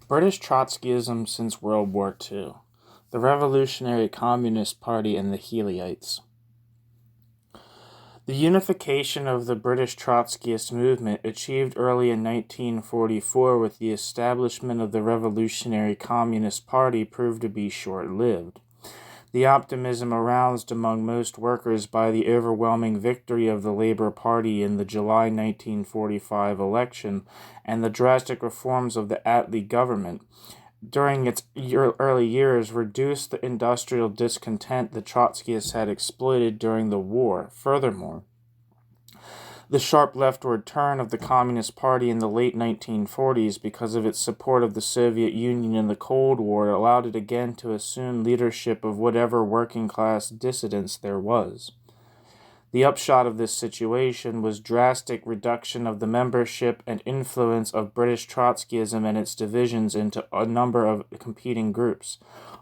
British Trotskyism since World War II. The Revolutionary Communist Party and the Healyites. The unification of the British Trotskyist movement, achieved early in 1944 with the establishment of the Revolutionary Communist Party, proved to be short-lived. The optimism aroused among most workers by the overwhelming victory of the Labour Party in the July 1945 election and the drastic reforms of the Attlee government during its early years reduced the industrial discontent the Trotskyists had exploited during the war. Furthermore, the sharp leftward turn of the Communist Party in the late 1940s because of its support of the Soviet Union in the Cold War allowed it again to assume leadership of whatever working-class dissidence there was. The upshot of this situation was drastic reduction of the membership and influence of British Trotskyism and its divisions into a number of competing groups.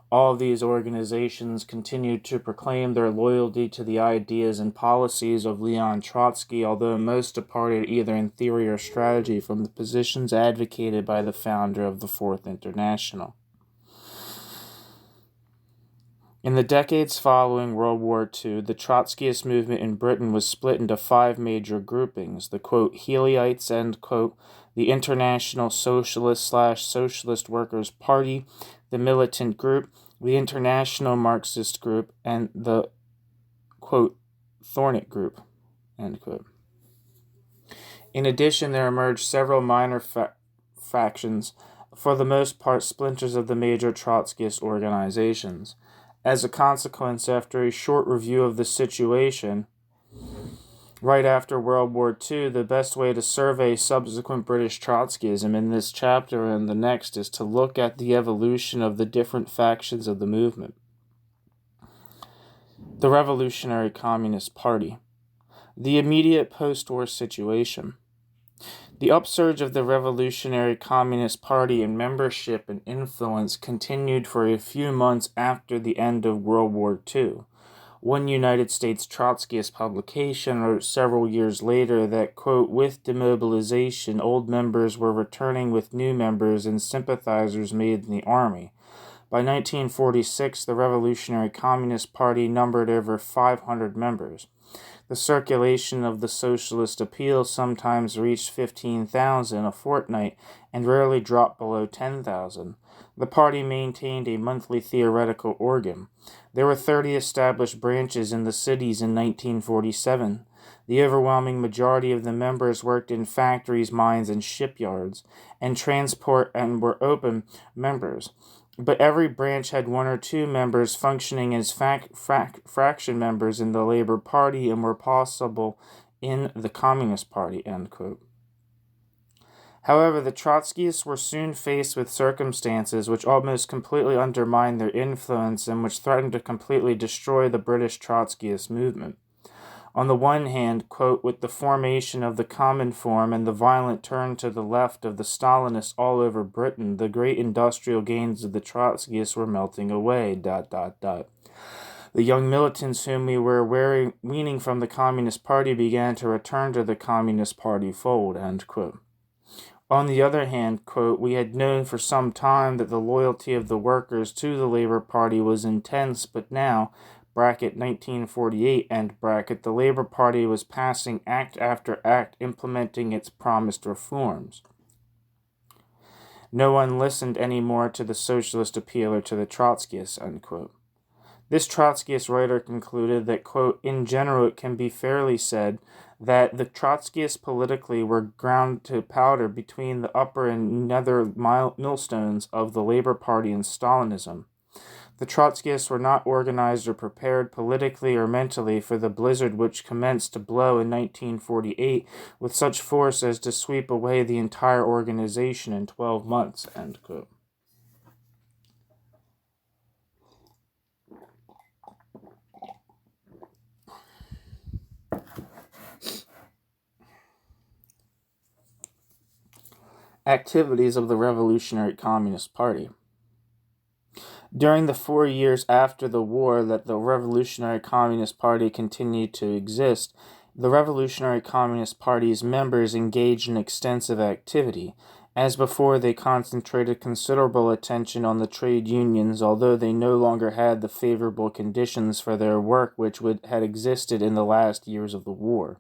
All of these organizations continued to proclaim their loyalty to the ideas and policies of Leon Trotsky, although most departed either in theory or strategy from the positions advocated by the founder of the Fourth International. In the decades following World War II, the Trotskyist movement in Britain was split into 5 major groupings: the, quote, Healyites, end quote, the International Socialist/Socialist Workers' Party, the Militant Group, the International Marxist Group, and the, quote, Thornet Group, end quote. In addition, there emerged several minor factions, for the most part splinters of the major Trotskyist organizations. As a consequence, after a short review of the situation, right after World War II, the best way to survey subsequent British Trotskyism in this chapter and the next is to look at the evolution of the different factions of the movement. The Revolutionary Communist Party. The immediate post-war situation. The upsurge of the Revolutionary Communist Party in membership and influence continued for a few months after the end of World War II. One United States Trotskyist publication wrote several years later that, quote, with demobilization, old members were returning with new members and sympathizers made in the army. By 1946, the Revolutionary Communist Party numbered over 500 members. The circulation of the socialist appeal sometimes reached 15,000 a fortnight and rarely dropped below 10,000. The party maintained a monthly theoretical organ. There were 30 established branches in the cities in 1947. The overwhelming majority of the members worked in factories, mines, and shipyards, and transport and were open members. But every branch had 1 or 2 members functioning as fraction members in the Labour Party and were possible in the Communist Party, end quote. However, the Trotskyists were soon faced with circumstances which almost completely undermined their influence and which threatened to completely destroy the British Trotskyist movement. On the one hand, quote, with the formation of the Common Form and the violent turn to the left of the Stalinists all over Britain, the great industrial gains of the Trotskyists were melting away, The young militants whom we were weaning from the Communist Party began to return to the Communist Party fold, end quote. On the other hand, quote, we had known for some time that the loyalty of the workers to the Labour Party was intense, but now, bracket 1948, end bracket, the Labour Party was passing act after act implementing its promised reforms. No one listened any more to the socialist appeal or to the Trotskyists, unquote. This Trotskyist writer concluded that, quote, in general it can be fairly said that the Trotskyists politically were ground to powder between the upper and nether millstones of the Labour Party and Stalinism. The Trotskyists were not organized or prepared politically or mentally for the blizzard which commenced to blow in 1948 with such force as to sweep away the entire organization in 12 months, end quote. Activities of the Revolutionary Communist Party. During the 4 years after the war that the Revolutionary Communist Party continued to exist, the Revolutionary Communist Party's members engaged in extensive activity. As before, they concentrated considerable attention on the trade unions, although they no longer had the favorable conditions for their work which had existed in the last years of the war.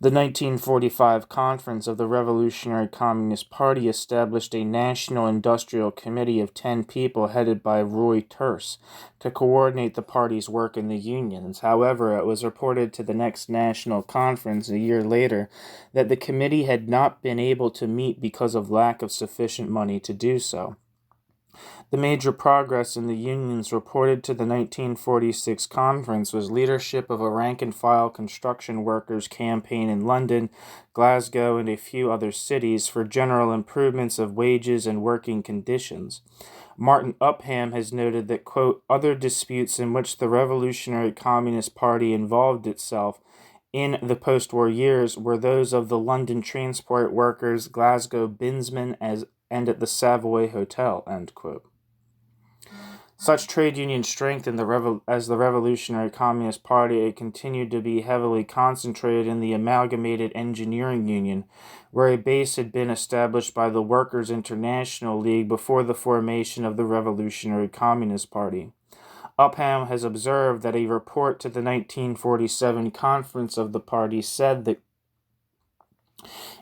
The 1945 conference of the Revolutionary Communist Party established a National Industrial Committee of 10 people headed by Roy Terse to coordinate the party's work in the unions. However, it was reported to the next national conference a year later that the committee had not been able to meet because of lack of sufficient money to do so. The major progress in the unions reported to the 1946 conference was leadership of a rank-and-file construction workers' campaign in London, Glasgow, and a few other cities for general improvements of wages and working conditions. Martin Upham has noted that, quote, other disputes in which the Revolutionary Communist Party involved itself in the post-war years were those of the London transport workers, Glasgow binsmen, and at the Savoy Hotel, end quote. Such trade union strength as the Revolutionary Communist Party continued to be heavily concentrated in the Amalgamated Engineering Union, where a base had been established by the Workers' International League before the formation of the Revolutionary Communist Party. Upham has observed that a report to the 1947 conference of the party said that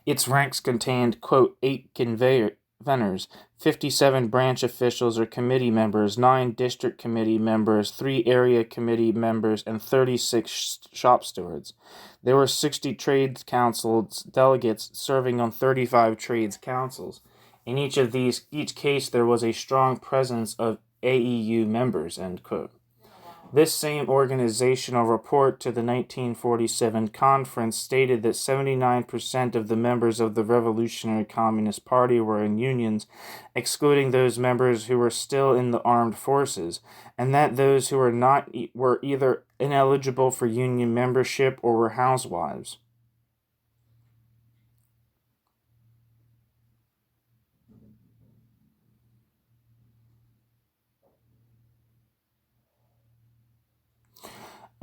its ranks contained, quote, 8 conveners, 57 branch officials or committee members, 9 district committee members, 3 area committee members, and 36 shop stewards. There were 60 trades councils delegates serving on 35 trades councils. In each case there was a strong presence of AEU members, end quote. This same organizational report to the 1947 conference stated that 79% of the members of the Revolutionary Communist Party were in unions, excluding those members who were still in the armed forces, and that those who were not were either ineligible for union membership or were housewives.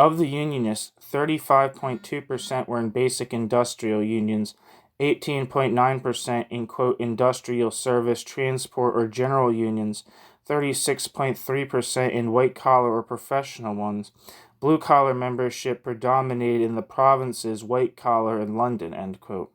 Of the Unionists, 35.2% were in basic industrial unions, 18.9% in, quote, industrial service, transport, or general unions, 36.3% in white-collar or professional ones. Blue-collar membership predominated in the provinces, white-collar in London, end quote.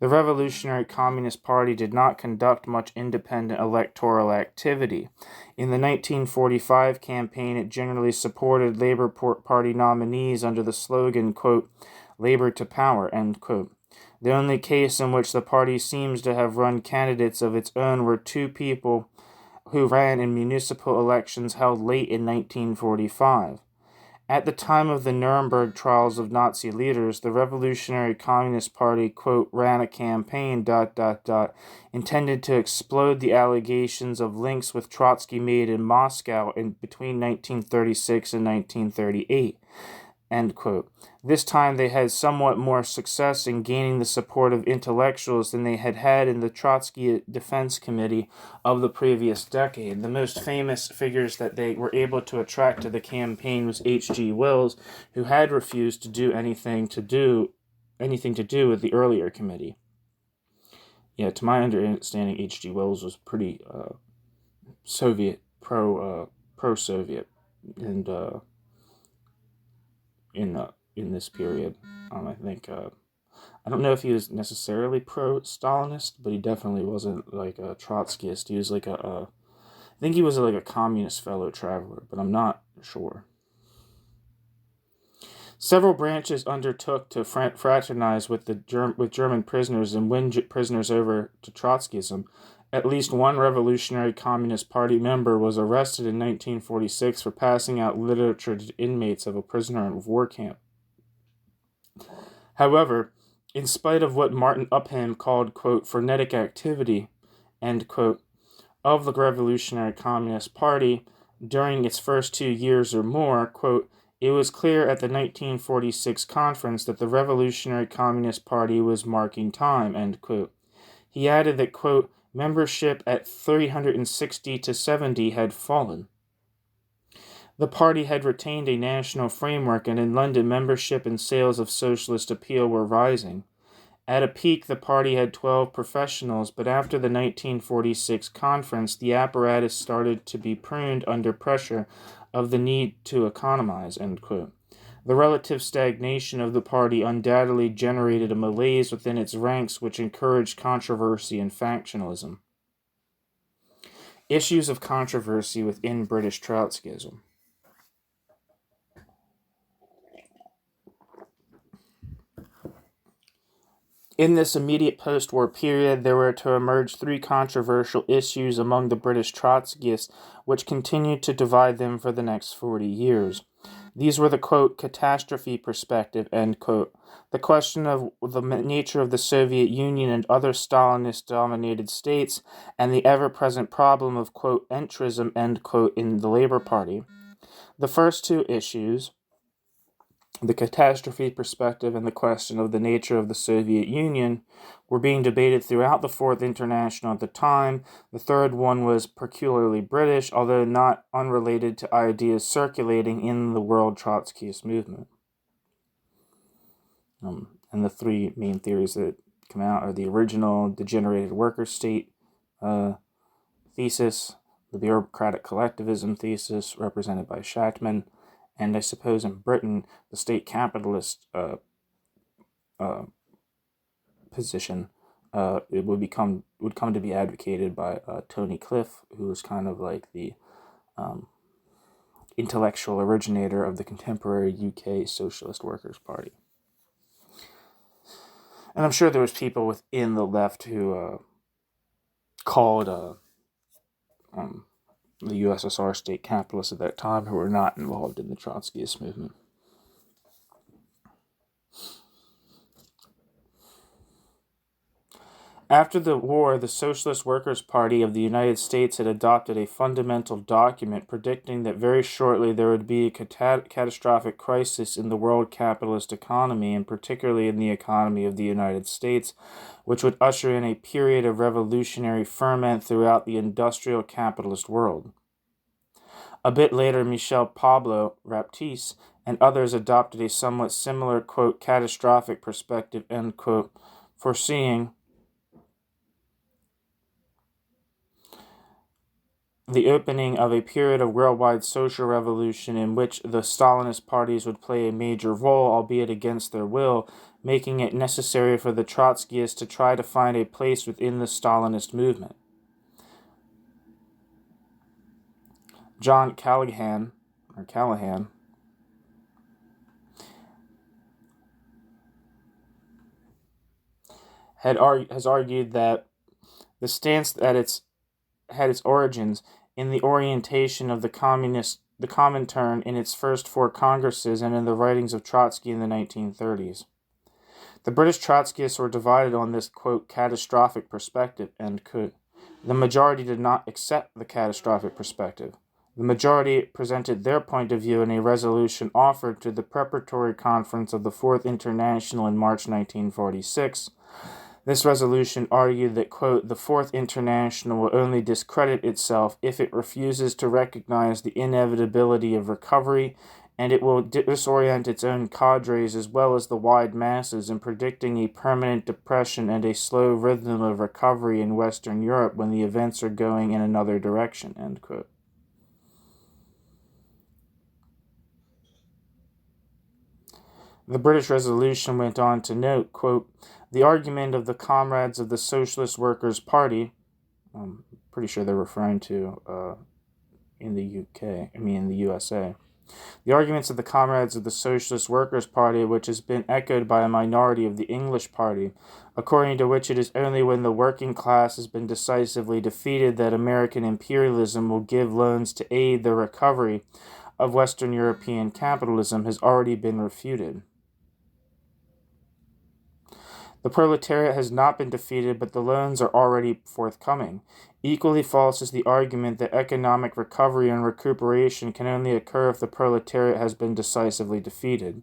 The Revolutionary Communist Party did not conduct much independent electoral activity. In the 1945 campaign, it generally supported Labour Party nominees under the slogan, quote, Labour to power, end quote. The only case in which the party seems to have run candidates of its own were 2 people who ran in municipal elections held late in 1945. At the time of the Nuremberg trials of Nazi leaders, the Revolutionary Communist Party, quote, ran a campaign, intended to explode the allegations of links with Trotsky made in Moscow between 1936 and 1938, end quote. This time they had somewhat more success in gaining the support of intellectuals than they had had in the Trotsky Defense Committee of the previous decade. The most famous figures that they were able to attract to the campaign was H.G. Wells, who had refused to do anything to do with the earlier committee. Yeah, to my understanding, H.G. Wells was pretty Soviet, pro-Soviet, and in this period. I think, I don't know if he was necessarily pro-Stalinist, but he definitely wasn't like a Trotskyist. He was like I think he was like a communist fellow traveler, but I'm not sure. Several branches undertook to fraternize with German prisoners and win prisoners over to Trotskyism. At least one Revolutionary Communist Party member was arrested in 1946 for passing out literature to inmates of a prisoner of war camp. However, in spite of what Martin Upham called, quote, frenetic activity, end quote, of the Revolutionary Communist Party during its first 2 years or more, quote, it was clear at the 1946 conference that the Revolutionary Communist Party was marking time, end quote. He added that, quote, membership at 360 to 70 had fallen. The party had retained a national framework, and in London membership and sales of socialist appeal were rising. At a peak, the party had 12 professionals, but after the 1946 conference, the apparatus started to be pruned under pressure of the need to economize, end quote. The relative stagnation of the party undoubtedly generated a malaise within its ranks which encouraged controversy and factionalism. Issues of controversy within British Trotskyism. In this immediate post-war period, there were to emerge three controversial issues among the British Trotskyists which continued to divide them for the next 40 years. These were the, quote, catastrophe perspective, end quote, the question of the nature of the Soviet Union and other Stalinist-dominated states, and the ever-present problem of, quote, entrism, end quote, in the Labour Party. The first two issues, the catastrophe perspective and the question of the nature of the Soviet Union, were being debated throughout the Fourth International at the time. The third one was peculiarly British, although not unrelated to ideas circulating in the world Trotskyist movement. And the three main theories that come out are the original degenerated worker state thesis, the bureaucratic collectivism thesis represented by Shatman, and I suppose in Britain, the state capitalist position it would come to be advocated by Tony Cliff, who was kind of like the intellectual originator of the contemporary UK Socialist Workers' Party. And I'm sure there was people within the left who called the USSR state capitalists at that time who were not involved in the Trotskyist movement. After the war, the Socialist Workers' Party of the United States had adopted a fundamental document predicting that very shortly there would be a catastrophic crisis in the world capitalist economy, and particularly in the economy of the United States, which would usher in a period of revolutionary ferment throughout the industrial capitalist world. A bit later, Michel Pablo Raptisse and others adopted a somewhat similar, quote, catastrophic perspective, end quote, foreseeing the opening of a period of worldwide social revolution in which the Stalinist parties would play a major role, albeit against their will, making it necessary for the Trotskyists to try to find a place within the Stalinist movement. John Callahan has argued that the stance that had its origins in the orientation of the Comintern in its first four congresses and in the writings of Trotsky in the 1930s. The British Trotskyists were divided on this, quote, catastrophic perspective, end quote. The majority did not accept the catastrophic perspective. The majority presented their point of view in a resolution offered to the preparatory conference of the Fourth International in March 1946. This resolution argued that, quote, the Fourth International will only discredit itself if it refuses to recognize the inevitability of recovery, and it will disorient its own cadres as well as the wide masses in predicting a permanent depression and a slow rhythm of recovery in Western Europe when the events are going in another direction, end quote. The British resolution went on to note, quote, the argument of the comrades of the Socialist Workers' Party, I'm pretty sure they're referring to in the USA. The arguments of the comrades of the Socialist Workers' Party, which has been echoed by a minority of the English party, according to which it is only when the working class has been decisively defeated that American imperialism will give loans to aid the recovery of Western European capitalism, has already been refuted. The proletariat has not been defeated, but the loans are already forthcoming. Equally false is the argument that economic recovery and recuperation can only occur if the proletariat has been decisively defeated.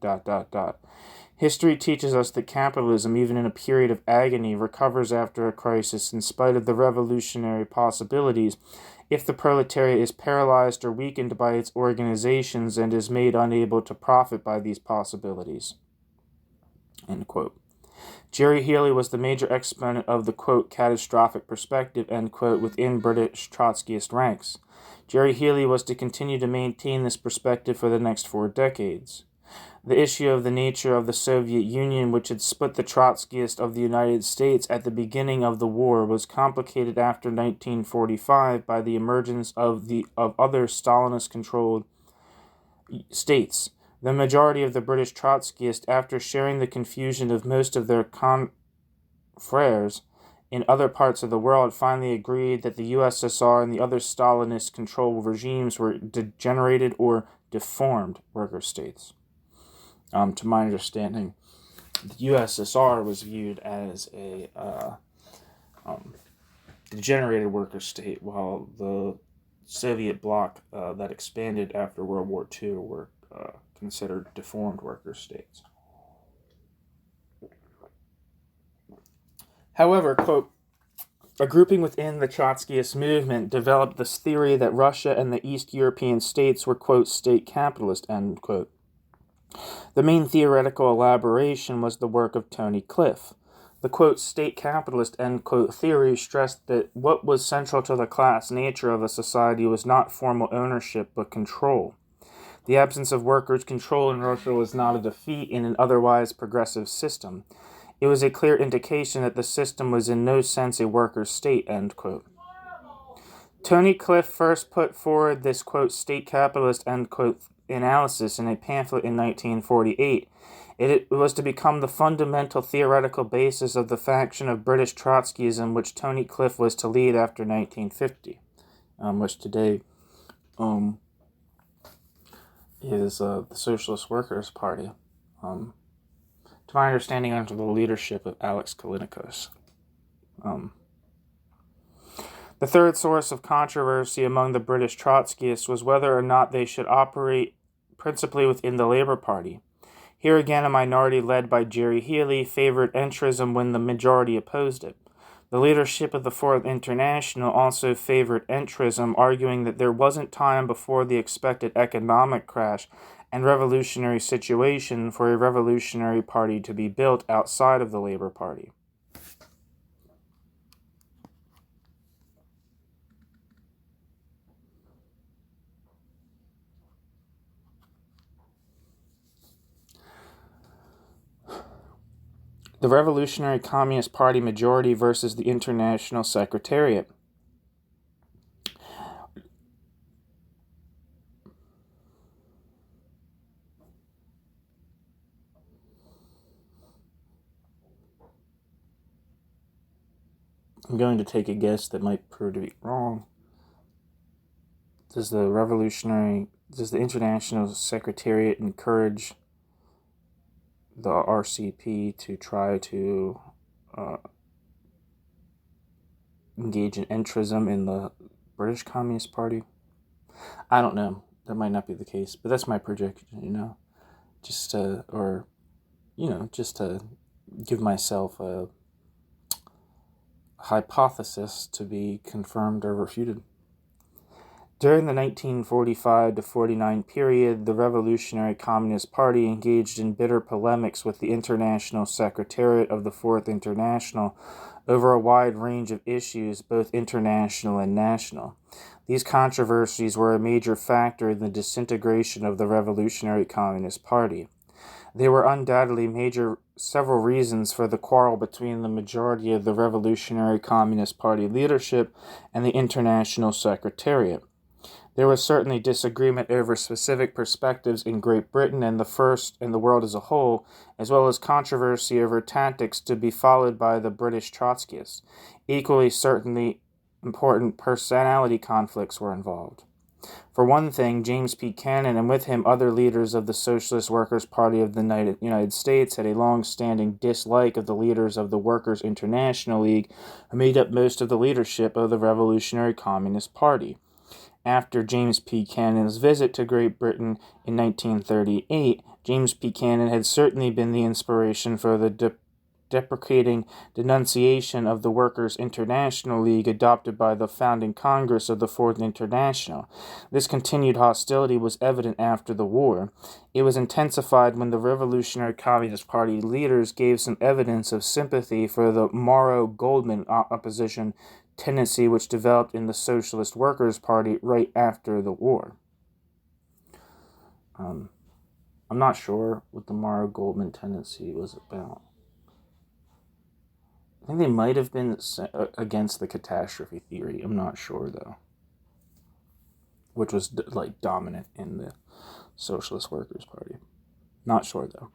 History teaches us that capitalism, even in a period of agony, recovers after a crisis in spite of the revolutionary possibilities if the proletariat is paralyzed or weakened by its organizations and is made unable to profit by these possibilities. End quote. Gerry Healy was the major exponent of the, quote, catastrophic perspective, end quote, within British Trotskyist ranks. Gerry Healy was to continue to maintain this perspective for the next 4 decades. The issue of the nature of the Soviet Union, which had split the Trotskyists of the United States at the beginning of the war, was complicated after 1945 by the emergence of other Stalinist-controlled states. The majority of the British Trotskyists, after sharing the confusion of most of their confreres in other parts of the world, finally agreed that the USSR and the other Stalinist-controlled regimes were degenerated or deformed worker states. To my understanding, the USSR was viewed as a degenerated worker state, while the Soviet bloc that expanded after World War II were considered deformed worker states. However, quote, a grouping within the Trotskyist movement developed this theory that Russia and the East European states were, quote, state capitalist, end quote. The main theoretical elaboration was the work of Tony Cliff. The, quote, state capitalist, end quote, theory stressed that what was central to the class nature of a society was not formal ownership, but control. The absence of workers' control in Russia was not a defeat in an otherwise progressive system. It was a clear indication that the system was in no sense a worker state, end quote. Tony Cliff first put forward this, quote, state capitalist, end quote, analysis in a pamphlet in 1948. It was to become the fundamental theoretical basis of the faction of British Trotskyism which Tony Cliff was to lead after 1950, which today is the Socialist Workers' Party, to my understanding under the leadership of Alex Kalinikos. The third source of controversy among the British Trotskyists was whether or not they should operate principally within the Labour Party. Here again, a minority led by Gerry Healy favored entrism when the majority opposed it. The leadership of the Fourth International also favored entrism, arguing that there wasn't time before the expected economic crash and revolutionary situation for a revolutionary party to be built outside of the Labour Party. The Revolutionary Communist Party majority versus the International Secretariat. I'm going to take a guess that might prove to be wrong. Does the International Secretariat encourage the RCP to try to engage in entrism in the British Communist Party? I don't know. That might not be the case, but that's my projection, just to give myself a hypothesis to be confirmed or refuted. During the 1945 to 49 period, the Revolutionary Communist Party engaged in bitter polemics with the International Secretariat of the Fourth International over a wide range of issues, both international and national. These controversies were a major factor in the disintegration of the Revolutionary Communist Party. There were undoubtedly several reasons for the quarrel between the majority of the Revolutionary Communist Party leadership and the International Secretariat. There was certainly disagreement over specific perspectives in Great Britain and the world as a whole, as well as controversy over tactics to be followed by the British Trotskyists. Equally certainly important personality conflicts were involved. For one thing, James P. Cannon and with him other leaders of the Socialist Workers' Party of the United States had a long-standing dislike of the leaders of the Workers' International League, who made up most of the leadership of the Revolutionary Communist Party. After James P. Cannon's visit to Great Britain in 1938, James P. Cannon had certainly been the inspiration for the self-deprecating denunciation of the Workers' International League adopted by the founding Congress of the Fourth International. This continued hostility was evident after the war. It was intensified when the Revolutionary Communist Party leaders gave some evidence of sympathy for the Morrow-Goldman opposition tendency which developed in the Socialist Workers' Party right after the war. I'm not sure what the Morrow-Goldman tendency was about. I think they might have been against the catastrophe theory. I'm not sure, though. Which was, dominant in the Socialist Workers' Party. Not sure, though.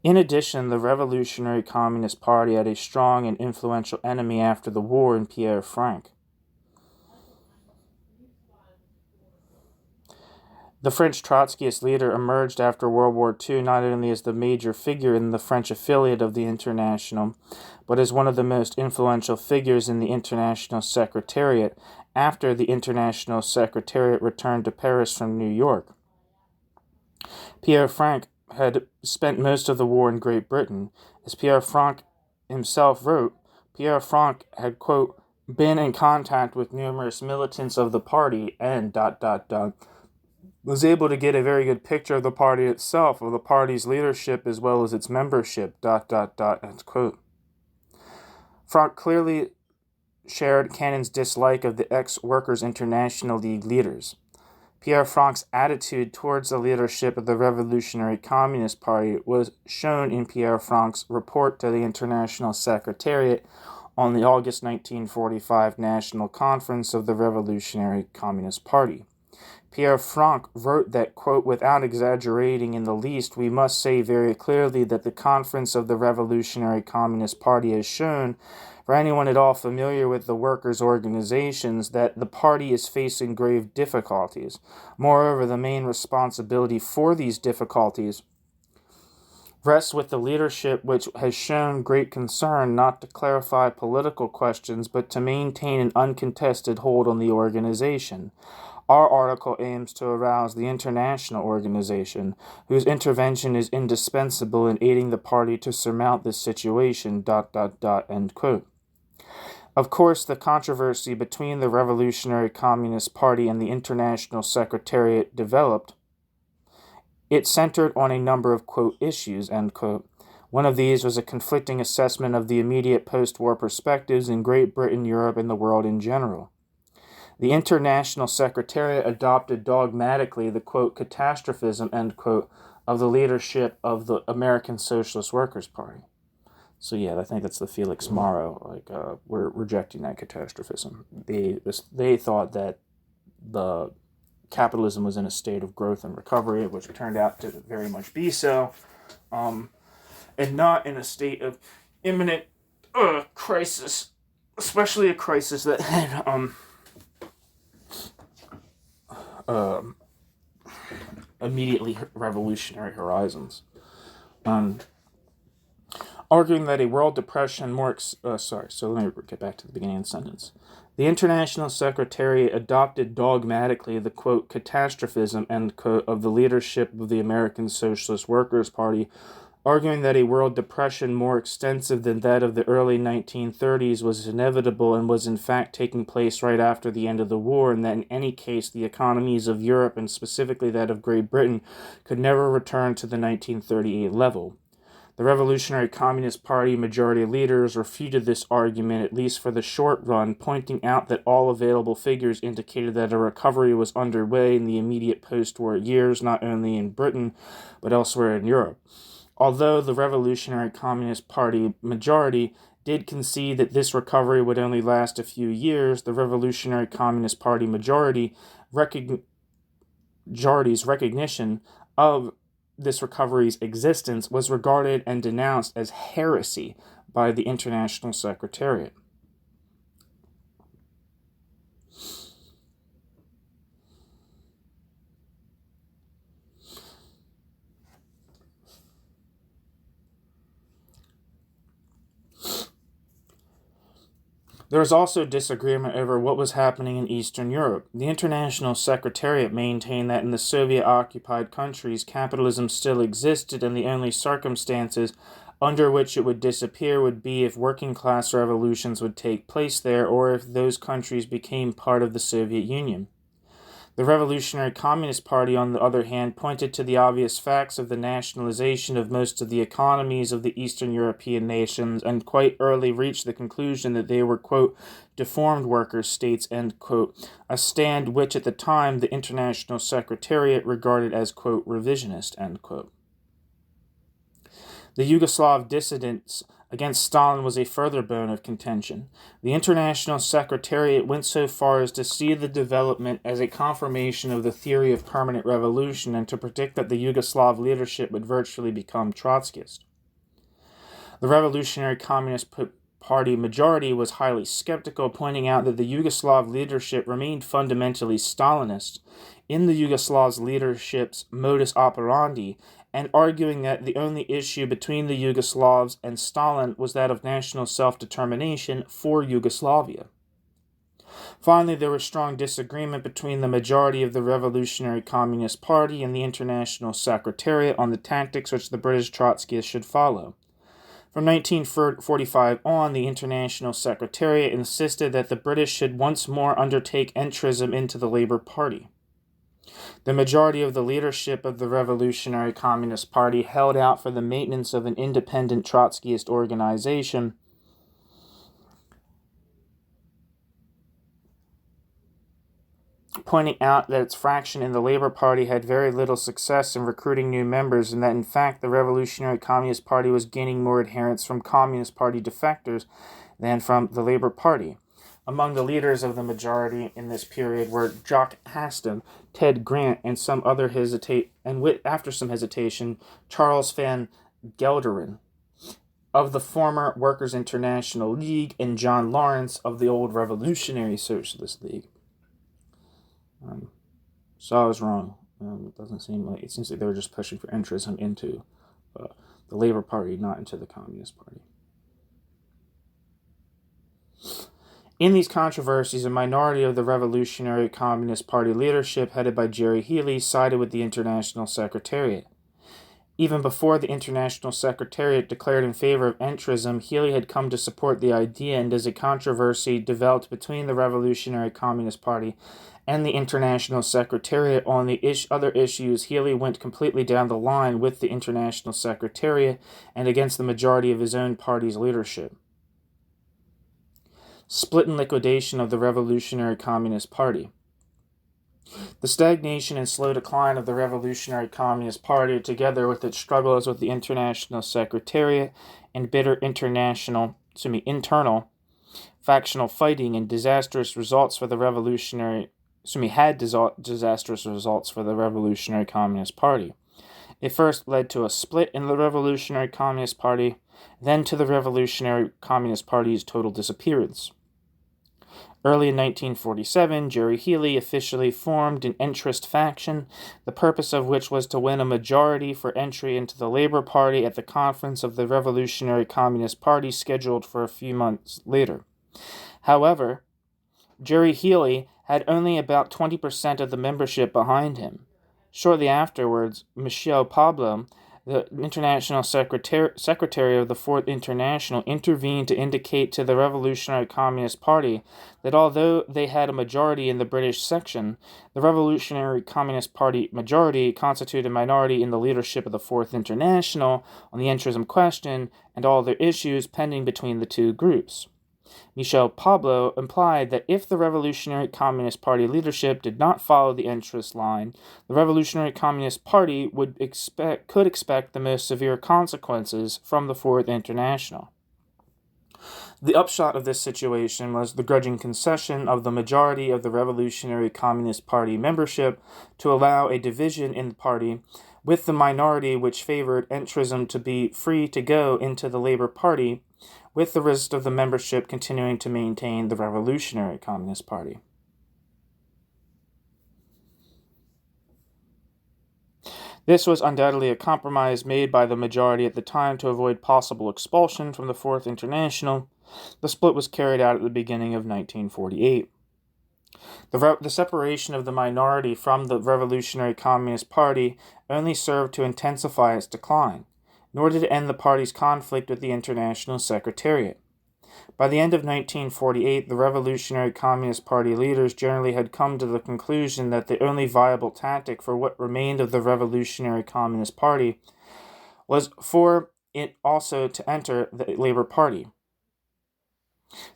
In addition, the Revolutionary Communist Party had a strong and influential enemy after the war in Pierre Frank. The French Trotskyist leader emerged after World War II not only as the major figure in the French affiliate of the International, but as one of the most influential figures in the International Secretariat after the International Secretariat returned to Paris from New York. Pierre Frank had spent most of the war in Great Britain. As Pierre Frank himself wrote, Pierre Frank had, quote, been in contact with numerous militants of the party and ... was able to get a very good picture of the party itself, of the party's leadership as well as its membership, ... end quote. Frank clearly shared Cannon's dislike of the ex-Workers' International League leaders. Pierre Frank's attitude towards the leadership of the Revolutionary Communist Party was shown in Pierre Frank's report to the International Secretariat on the August 1945 National Conference of the Revolutionary Communist Party. Pierre Frank wrote that, quote, without exaggerating in the least, we must say very clearly that the Conference of the Revolutionary Communist Party has shown, for anyone at all familiar with the workers' organizations, that the party is facing grave difficulties. Moreover, the main responsibility for these difficulties rests with the leadership, which has shown great concern not to clarify political questions, but to maintain an uncontested hold on the organization. Our article aims to arouse the international organization, whose intervention is indispensable in aiding the party to surmount this situation, ... end quote. Of course, the controversy between the Revolutionary Communist Party and the International Secretariat developed. It centered on a number of, quote, issues, end quote. One of these was a conflicting assessment of the immediate post-war perspectives in Great Britain, Europe, and the world in general. The International Secretariat adopted dogmatically the, quote, catastrophism, end quote, of the leadership of the American Socialist Workers' Party. So yeah, I think that's the Felix Morrow, we're rejecting that catastrophism. They thought that the capitalism was in a state of growth and recovery, which turned out to very much be so, and not in a state of imminent crisis, especially a crisis that had immediately revolutionary horizons. Arguing that a world depression so let me get back to the beginning of the sentence. The International Secretariat adopted dogmatically the, quote, catastrophism, end quote, of the leadership of the American Socialist Workers' Party, arguing that a world depression more extensive than that of the early 1930s was inevitable and was in fact taking place right after the end of the war, and that in any case the economies of Europe, and specifically that of Great Britain, could never return to the 1938 level. The Revolutionary Communist Party majority leaders refuted this argument, at least for the short run, pointing out that all available figures indicated that a recovery was underway in the immediate post-war years, not only in Britain, but elsewhere in Europe. Although the Revolutionary Communist Party majority did concede that this recovery would only last a few years, the Revolutionary Communist Party majority's recognition of this recovery's existence was regarded and denounced as heresy by the International Secretariat. There was also disagreement over what was happening in Eastern Europe. The International Secretariat maintained that in the Soviet-occupied countries, capitalism still existed and the only circumstances under which it would disappear would be if working-class revolutions would take place there or if those countries became part of the Soviet Union. The Revolutionary Communist Party, on the other hand, pointed to the obvious facts of the nationalization of most of the economies of the Eastern European nations and quite early reached the conclusion that they were, quote, deformed workers' states, end quote, a stand which at the time the International Secretariat regarded as, quote, revisionist, end quote. The Yugoslav dissidents against Stalin was a further bone of contention. The International Secretariat went so far as to see the development as a confirmation of the theory of permanent revolution and to predict that the Yugoslav leadership would virtually become Trotskyist. The Revolutionary Communist Party majority was highly skeptical, pointing out that the Yugoslav leadership remained fundamentally Stalinist in the Yugoslav leadership's modus operandi, and arguing that the only issue between the Yugoslavs and Stalin was that of national self-determination for Yugoslavia. Finally, there was strong disagreement between the majority of the Revolutionary Communist Party and the International Secretariat on the tactics which the British Trotskyists should follow. From 1945 on, the International Secretariat insisted that the British should once more undertake entrism into the Labour Party. The majority of the leadership of the Revolutionary Communist Party held out for the maintenance of an independent Trotskyist organization, pointing out that its fraction in the Labour Party had very little success in recruiting new members and that in fact the Revolutionary Communist Party was gaining more adherents from Communist Party defectors than from the Labour Party. Among the leaders of the majority in this period were Jock Haston, Ted Grant, and after some hesitation, Charles Van Gelderen of the former Workers' International League and John Lawrence of the old Revolutionary Socialist League. So I was wrong. It seems like they were just pushing for entrism into the Labour Party, not into the Communist Party. In these controversies, a minority of the Revolutionary Communist Party leadership, headed by Gerry Healy, sided with the International Secretariat. Even before the International Secretariat declared in favor of entrism, Healy had come to support the idea, and as a controversy developed between the Revolutionary Communist Party and the International Secretariat on the other issues, Healy went completely down the line with the International Secretariat and against the majority of his own party's leadership. Split and liquidation of the Revolutionary Communist Party. The stagnation and slow decline of the Revolutionary Communist Party, together with its struggles with the International Secretariat and bitter internal factional fighting and disastrous results for the Revolutionary Communist Party. It first led to a split in the Revolutionary Communist Party, then to the Revolutionary Communist Party's total disappearance. Early in 1947, Gerry Healy officially formed an entrist faction, the purpose of which was to win a majority for entry into the Labour Party at the conference of the Revolutionary Communist Party scheduled for a few months later. However, Gerry Healy had only about 20% of the membership behind him. Shortly afterwards, Michel Pablo, the International Secretary of the Fourth International, intervened to indicate to the Revolutionary Communist Party that although they had a majority in the British section, the Revolutionary Communist Party majority constituted a minority in the leadership of the Fourth International on the entrism question and all other issues pending between the two groups. Michel Pablo implied that if the Revolutionary Communist Party leadership did not follow the entrist line, the Revolutionary Communist Party could expect the most severe consequences from the Fourth International. The upshot of this situation was the grudging concession of the majority of the Revolutionary Communist Party membership to allow a division in the party, with the minority which favored entrism to be free to go into the Labour Party, with the rest of the membership continuing to maintain the Revolutionary Communist Party. This was undoubtedly a compromise made by the majority at the time to avoid possible expulsion from the Fourth International. The split was carried out at the beginning of 1948. The separation of the minority from the Revolutionary Communist Party only served to intensify its decline. nor did it end the party's conflict with the International Secretariat. By the end of 1948, the Revolutionary Communist Party leaders generally had come to the conclusion that the only viable tactic for what remained of the Revolutionary Communist Party was for it also to enter the Labour Party.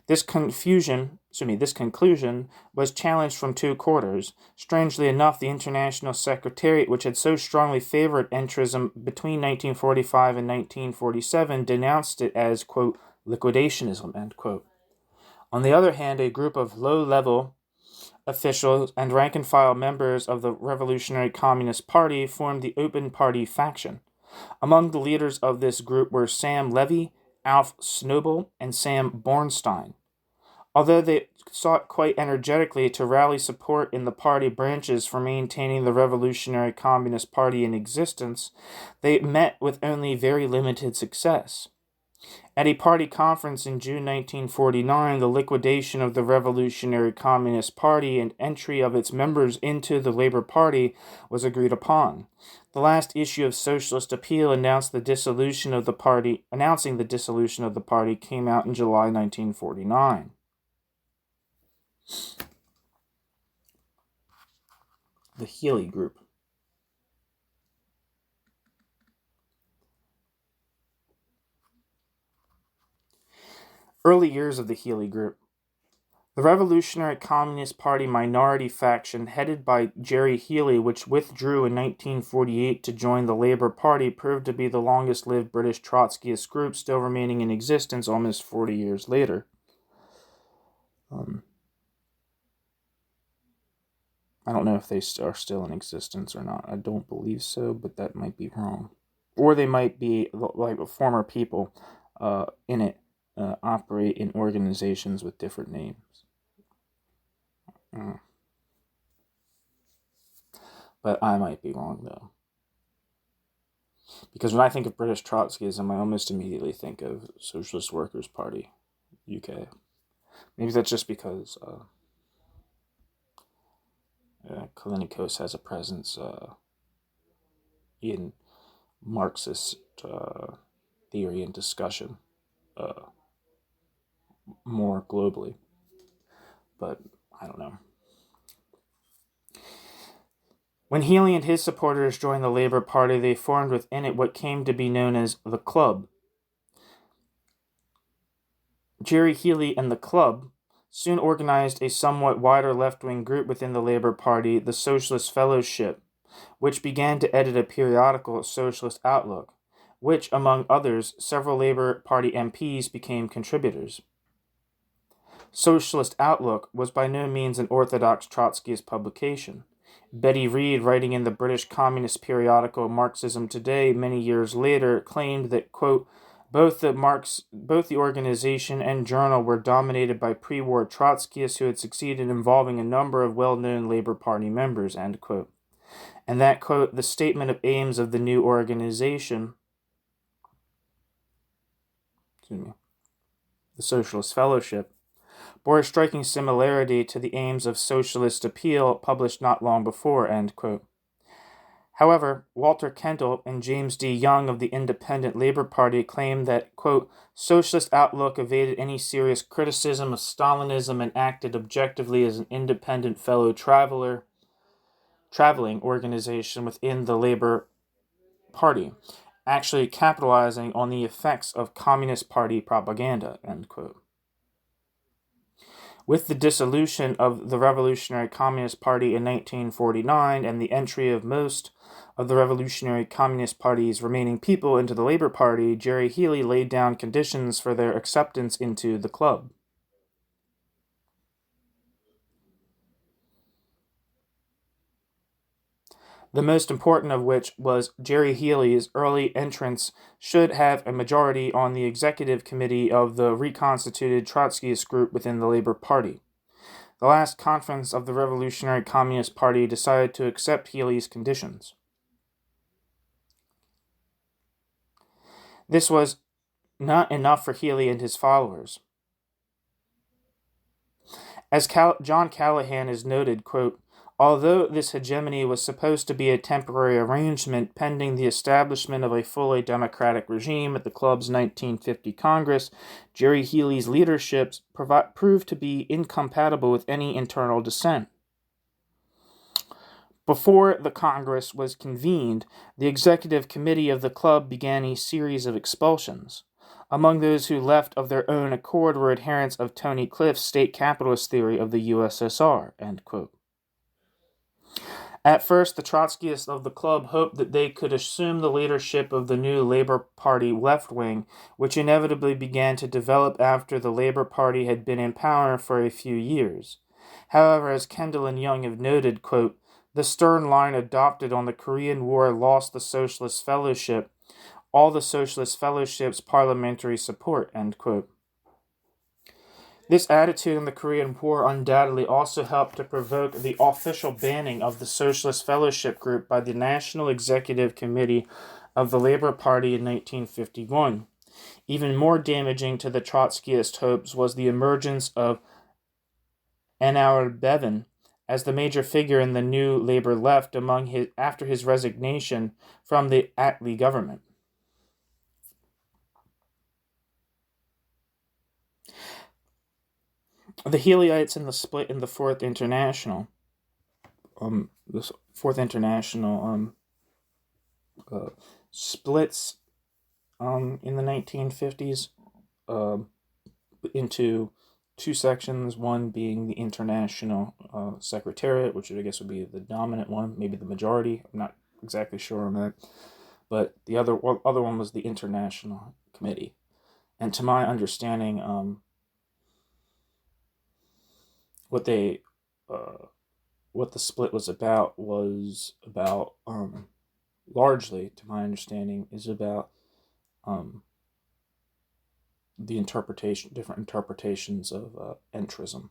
This conclusion was challenged from two quarters. Strangely enough, the International Secretariat, which had so strongly favored entrism between 1945 and 1947, denounced it as, quote, liquidationism, end quote. On the other hand, a group of low-level officials and rank-and-file members of the Revolutionary Communist Party formed the Open Party faction. Among the leaders of this group were Sam Levy, Alf Snobel, and Sam Bornstein. Although they sought quite energetically to rally support in the party branches for maintaining the Revolutionary Communist Party in existence, they met with only very limited success. At a party conference in June 1949, the liquidation of the Revolutionary Communist Party and entry of its members into the Labour Party was agreed upon. The last issue of Socialist Appeal announcing the dissolution of the party came out in July 1949. The Healy Group. Early years of the Healy Group. The Revolutionary Communist Party minority faction, headed by Gerry Healy, which withdrew in 1948 to join the Labour Party, proved to be the longest-lived British Trotskyist group still remaining in existence almost 40 years later. I don't know if they are still in existence or not. I don't believe so, but that might be wrong. Or they might be like former people in it. Operate in organizations with different names. But I might be wrong, though. Because when I think of British Trotskyism, I almost immediately think of Socialist Workers' Party, UK. Maybe that's just because Kalinikos has a presence in Marxist theory and discussion. More globally, but I don't know. When Healy and his supporters joined the Labour Party, they formed within it what came to be known as the Club. Gerry Healy and the Club soon organized a somewhat wider left-wing group within the Labour Party, the Socialist Fellowship, which began to edit a periodical, Socialist Outlook, which, among others, several Labour Party MPs became contributors. Socialist Outlook was by no means an orthodox Trotskyist publication. Betty Reed, writing in the British Communist periodical Marxism Today many years later, claimed that, quote, both the organization and journal were dominated by pre-war Trotskyists who had succeeded in involving a number of well-known Labour Party members, end quote. And that, quote, the statement of aims of the new organization, the Socialist Fellowship, bore a striking similarity to the aims of Socialist Appeal published not long before, end quote. However, Walter Kendall and James D. Young of the Independent Labour Party claimed that, quote, Socialist Outlook evaded any serious criticism of Stalinism and acted objectively as an independent fellow traveling organization within the Labour Party, actually capitalizing on the effects of Communist Party propaganda, end quote. With the dissolution of the Revolutionary Communist Party in 1949 and the entry of most of the Revolutionary Communist Party's remaining people into the Labour Party, Gerry Healy laid down conditions for their acceptance into the club. The most important of which was Gerry Healy's early entrance should have a majority on the executive committee of the reconstituted Trotskyist group within the Labour Party. The last conference of the Revolutionary Communist Party decided to accept Healy's conditions. This was not enough for Healy and his followers. As John Callahan has noted, quote, Although this hegemony was supposed to be a temporary arrangement pending the establishment of a fully democratic regime at the club's 1950 Congress, Gerry Healy's leadership proved to be incompatible with any internal dissent. Before the Congress was convened, the executive committee of the club began a series of expulsions. Among those who left of their own accord were adherents of Tony Cliff's state capitalist theory of the USSR. End quote. At first, the Trotskyists of the club hoped that they could assume the leadership of the new Labour Party left wing, which inevitably began to develop after the Labour Party had been in power for a few years. However, as Kendall and Young have noted, quote, the stern line adopted on the Korean War lost the Socialist Fellowship, all the Socialist Fellowship's parliamentary support, end quote. This attitude in the Korean War undoubtedly also helped to provoke the official banning of the Socialist Fellowship Group by the National Executive Committee of the Labour Party in 1951. Even more damaging to the Trotskyist hopes was the emergence of Anwar Bevin as the major figure in the new Labour left after his resignation from the Attlee government. The Healyites and the split in the Fourth International. Splits in the 1950s into two sections, one being the International Secretariat, which I guess would be the dominant one, maybe the majority. I'm not exactly sure on that. But the other one was the International Committee. And to my understanding, what the split was about largely, to my understanding, is about the different interpretations of entrism.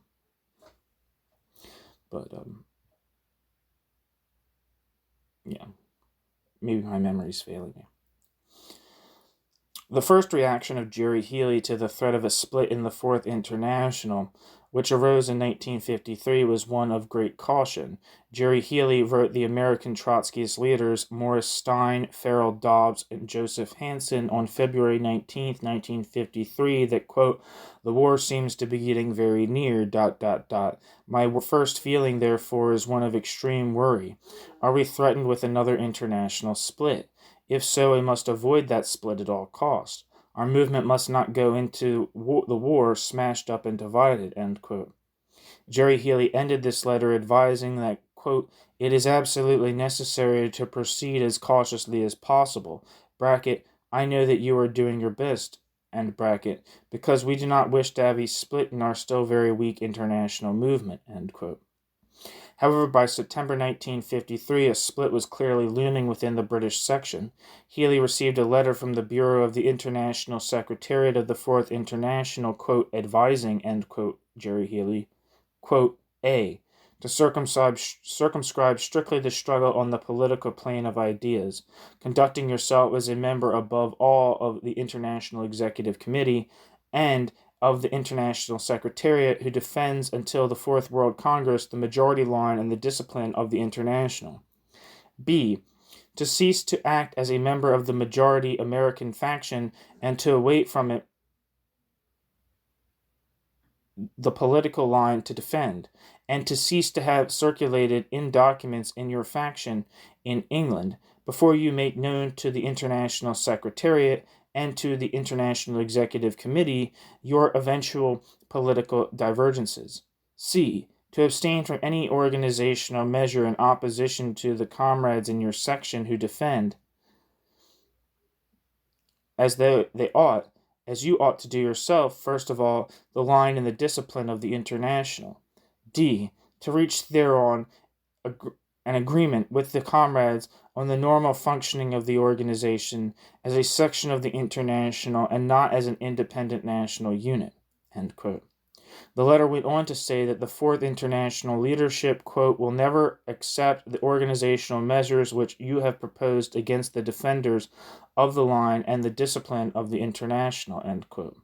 But yeah, maybe my memory's failing me. The first reaction of Gerry Healy to the threat of a split in the Fourth International, which arose in 1953, was one of great caution. Gerry Healy wrote the American Trotskyist leaders Morris Stein, Farrell Dobbs, and Joseph Hansen on February 19, 1953 that, quote, the war seems to be getting very near, ... My first feeling, therefore, is one of extreme worry. Are we threatened with another international split? If so, we must avoid that split at all costs. Our movement must not go into the war smashed up and divided, end quote. Gerry Healy ended this letter advising that, quote, it is absolutely necessary to proceed as cautiously as possible, bracket, I know that you are doing your best, end bracket, because we do not wish to have a split in our still very weak international movement, end quote. However, by September 1953, a split was clearly looming within the British section. Healy received a letter from the Bureau of the International Secretariat of the Fourth International, quote, advising, end quote, Gerry Healy, quote, A, to circumscribe strictly the struggle on the political plane of ideas, conducting yourself as a member above all of the International Executive Committee, and of the International Secretariat, who defends until the Fourth World Congress the majority line and the discipline of the International. B, to cease to act as a member of the majority American faction and to await from it the political line to defend, and to cease to have circulated in documents in your faction in England before you make known to the International Secretariat and to the International Executive Committee your eventual political divergences. C, to abstain from any organizational measure in opposition to the comrades in your section who defend, as though they ought, as you ought to do yourself, first of all, the line and the discipline of the International. D, to reach thereon an agreement with the comrades on the normal functioning of the organization as a section of the International and not as an independent national unit, end quote. The letter went on to say that the Fourth International leadership, quote, will never accept the organizational measures which you have proposed against the defenders of the line and the discipline of the International, end quote.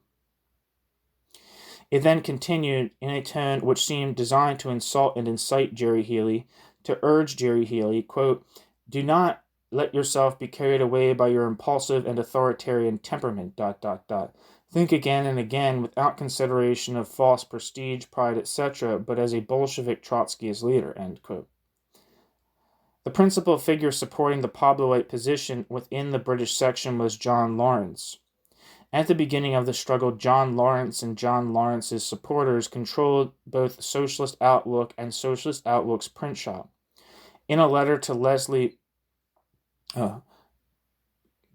It then continued in a tone which seemed designed to insult and incite Gerry Healy to urge Gerry Healy, quote, "Do not let yourself be carried away by your impulsive and authoritarian temperament, ... Think again and again without consideration of false prestige, pride, etc., but as a Bolshevik Trotskyist leader," end quote. The principal figure supporting the Pabloite position within the British section was John Lawrence. At the beginning of the struggle, John Lawrence and John Lawrence's supporters controlled both Socialist Outlook and Socialist Outlook's print shop. In a letter to Lesley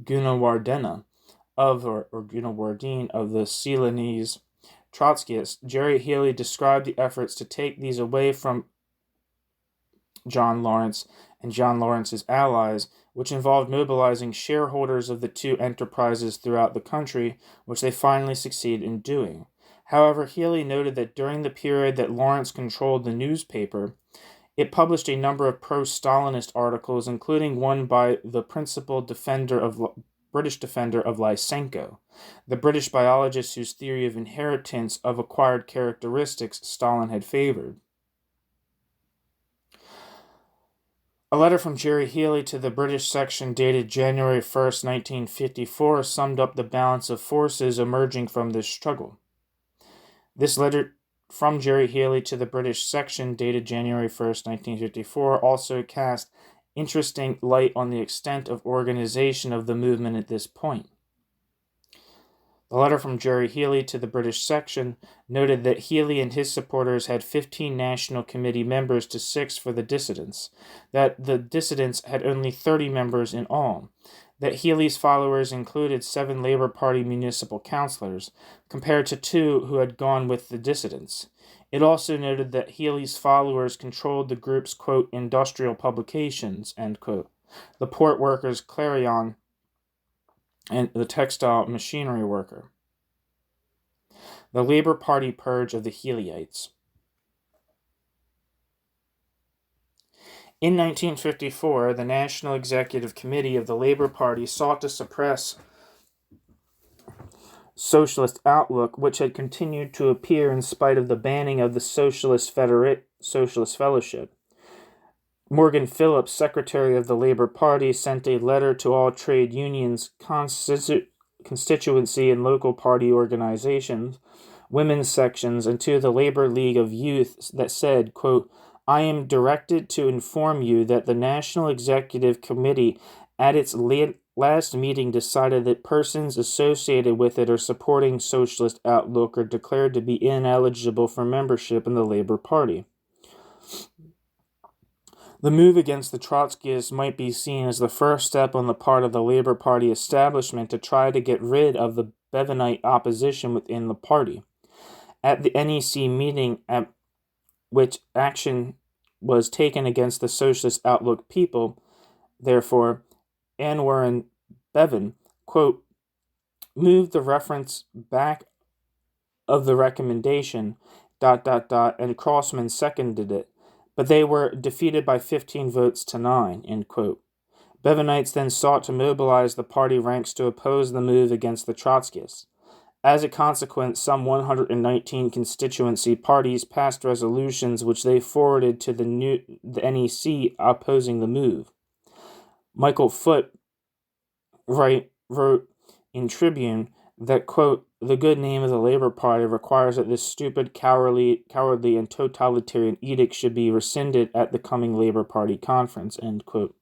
Gunawardena of the Ceylonese Trotskyists, Gerry Healy described the efforts to take these away from John Lawrence and John Lawrence's allies, which involved mobilizing shareholders of the two enterprises throughout the country, which they finally succeeded in doing. However, Healy noted that during the period that Lawrence controlled the newspaper, it published a number of pro-Stalinist articles, including one by the principal British defender of Lysenko, the British biologist whose theory of inheritance of acquired characteristics Stalin had favored. A letter from Gerry Healy to the British section dated January 1st, 1954, summed up the balance of forces emerging from this struggle. This letter from Gerry Healy to the British section dated January 1st, 1954, also cast interesting light on the extent of organization of the movement at this point. The letter from Gerry Healy to the British section noted that Healy and his supporters had 15 National Committee members to 6 for the dissidents, that the dissidents had only 30 members in all, that Healy's followers included 7 Labour Party municipal councillors, compared to 2 who had gone with the dissidents. It also noted that Healy's followers controlled the group's, quote, industrial publications, end quote, the Port Workers' Clarion, and the Textile Machinery Worker. The Labour Party purge of the Healyites. In 1954, the National Executive Committee of the Labour Party sought to suppress Socialist Outlook, which had continued to appear in spite of the banning of the Socialist Fellowship. Morgan Phillips, secretary of the Labour Party, sent a letter to all trade unions, constituency and local party organizations, women's sections, and to the Labour League of Youth that said, quote, "I am directed to inform you that the National Executive Committee at its last meeting decided that persons associated with it or supporting Socialist Outlook are declared to be ineligible for membership in the Labour Party." The move against the Trotskyists might be seen as the first step on the part of the Labour Party establishment to try to get rid of the Bevanite opposition within the party. At the NEC meeting at which action was taken against the Socialist Outlook people, therefore, Anwar and Bevan, quote, moved the reference back of the recommendation, ... and Crossman seconded it, but they were defeated by 15 votes to 9, end quote. Bevanites then sought to mobilize the party ranks to oppose the move against the Trotskyists. As a consequence, some 119 constituency parties passed resolutions which they forwarded to the NEC opposing the move. Michael Foote wrote in Tribune that, quote, "The good name of the Labour Party requires that this stupid, cowardly and totalitarian edict should be rescinded at the coming Labour Party conference," end quote.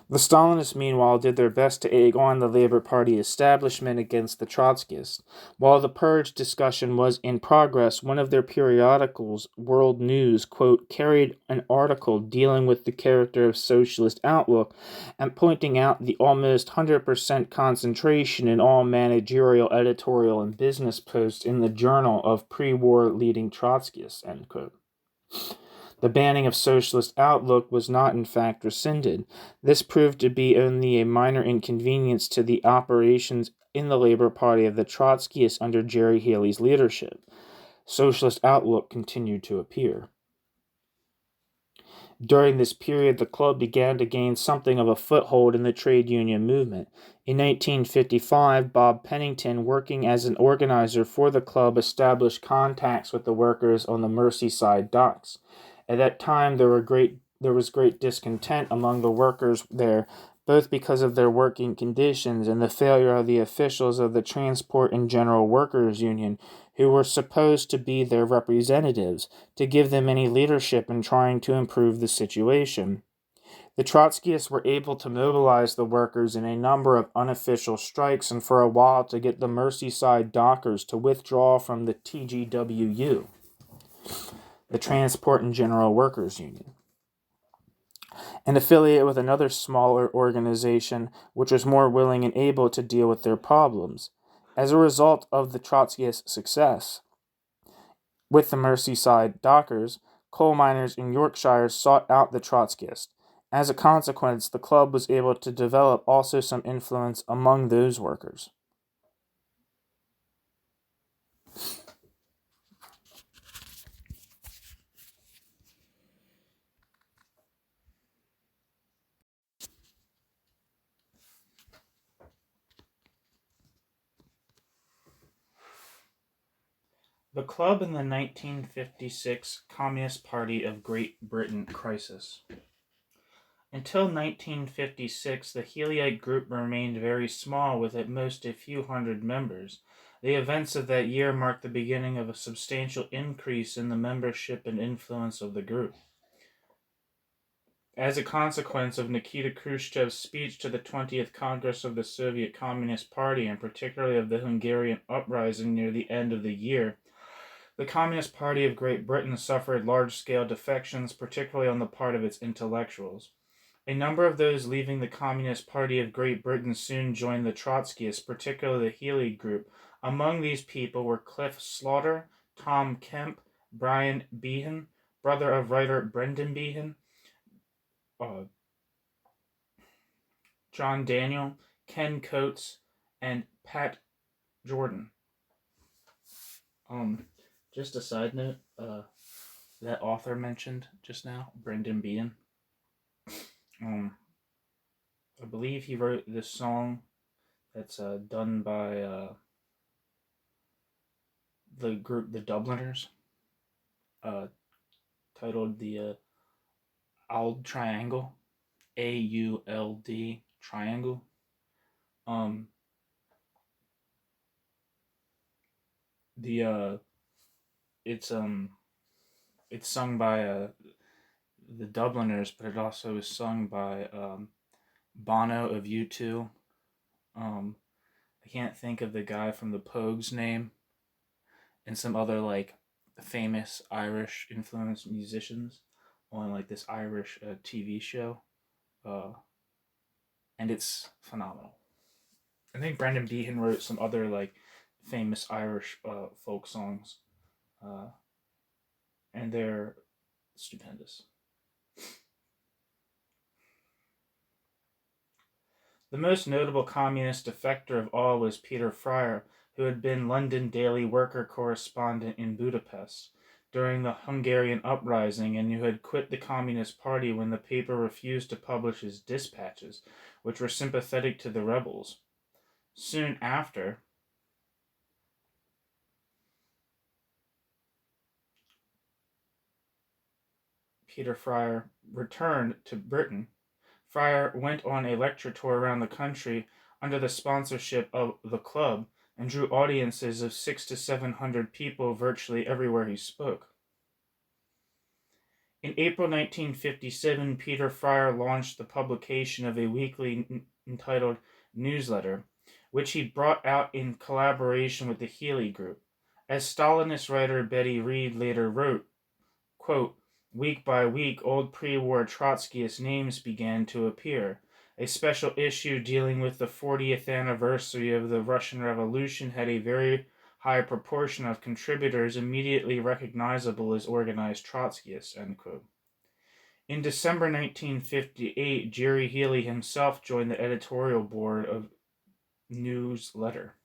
The Stalinists, meanwhile, did their best to egg on the Labour Party establishment against the Trotskyists. While the purge discussion was in progress, one of their periodicals, World News, quote, carried an article dealing with the character of Socialist Outlook and pointing out the almost 100% concentration in all managerial, editorial, and business posts in the journal of pre-war leading Trotskyists, end quote. The banning of Socialist Outlook was not in fact rescinded. This proved to be only a minor inconvenience to the operations in the Labour Party of the Trotskyists under Gerry Healy's leadership. Socialist Outlook continued to appear. During this period, the club began to gain something of a foothold in the trade union movement. In 1955, Bob Pennington, working as an organizer for the club, established contacts with the workers on the Merseyside docks. At that time, there were great there was great discontent among the workers there, both because of their working conditions and the failure of the officials of the Transport and General Workers Union, who were supposed to be their representatives, to give them any leadership in trying to improve the situation. The Trotskyists were able to mobilize the workers in a number of unofficial strikes and for a while to get the Merseyside dockers to withdraw from the TGWU, the Transport and General Workers Union, and affiliate with another smaller organization which was more willing and able to deal with their problems. As a result of the Trotskyist success with the Merseyside dockers, coal miners in Yorkshire sought out the Trotskyists. As a consequence, the club was able to develop also some influence among those workers. The club in the 1956 Communist Party of Great Britain crisis. Until 1956, the Healyite group remained very small, with at most a few hundred members. The events of that year marked the beginning of a substantial increase in the membership and influence of the group. As a consequence of Nikita Khrushchev's speech to the 20th Congress of the Soviet Communist Party, and particularly of the Hungarian uprising near the end of the year, the Communist Party of Great Britain suffered large-scale defections, particularly on the part of its intellectuals. A number of those leaving the Communist Party of Great Britain soon joined the Trotskyists, particularly the Healy group. Among these people were Cliff Slaughter, Tom Kemp, Brian Behan, brother of writer Brendan Behan, John Daniel, Ken Coates, and Pat Jordan. Just a side note, that author mentioned just now, Brendan Behan, I believe he wrote this song that's done by the group The Dubliners, titled the Auld Triangle, AULD Triangle. It's sung by the Dubliners, but it also is sung by Bono of U2. I can't think of the guy from the Pogues' name, and some other like famous Irish influenced musicians on like this Irish TV show, and it's phenomenal. I think Brendan Behan wrote some other like famous Irish folk songs, and they're stupendous. The most notable communist defector of all was Peter Fryer, who had been London Daily Worker correspondent in Budapest during the Hungarian uprising, and who had quit the Communist Party when the paper refused to publish his dispatches, which were sympathetic to the rebels. Soon after, Peter Fryer returned to Britain. Fryer went on a lecture tour around the country under the sponsorship of the club and drew audiences of 600 to 700 people virtually everywhere he spoke. In April 1957, Peter Fryer launched the publication of a weekly entitled Newsletter, which he brought out in collaboration with the Healy group. As Stalinist writer Betty Reed later wrote, quote, "Week by week, old pre-war Trotskyist names began to appear. A special issue dealing with the 40th anniversary of the Russian Revolution had a very high proportion of contributors immediately recognizable as organized Trotskyists," end quote. In December 1958, Gerry Healy himself joined the editorial board of Newsletter.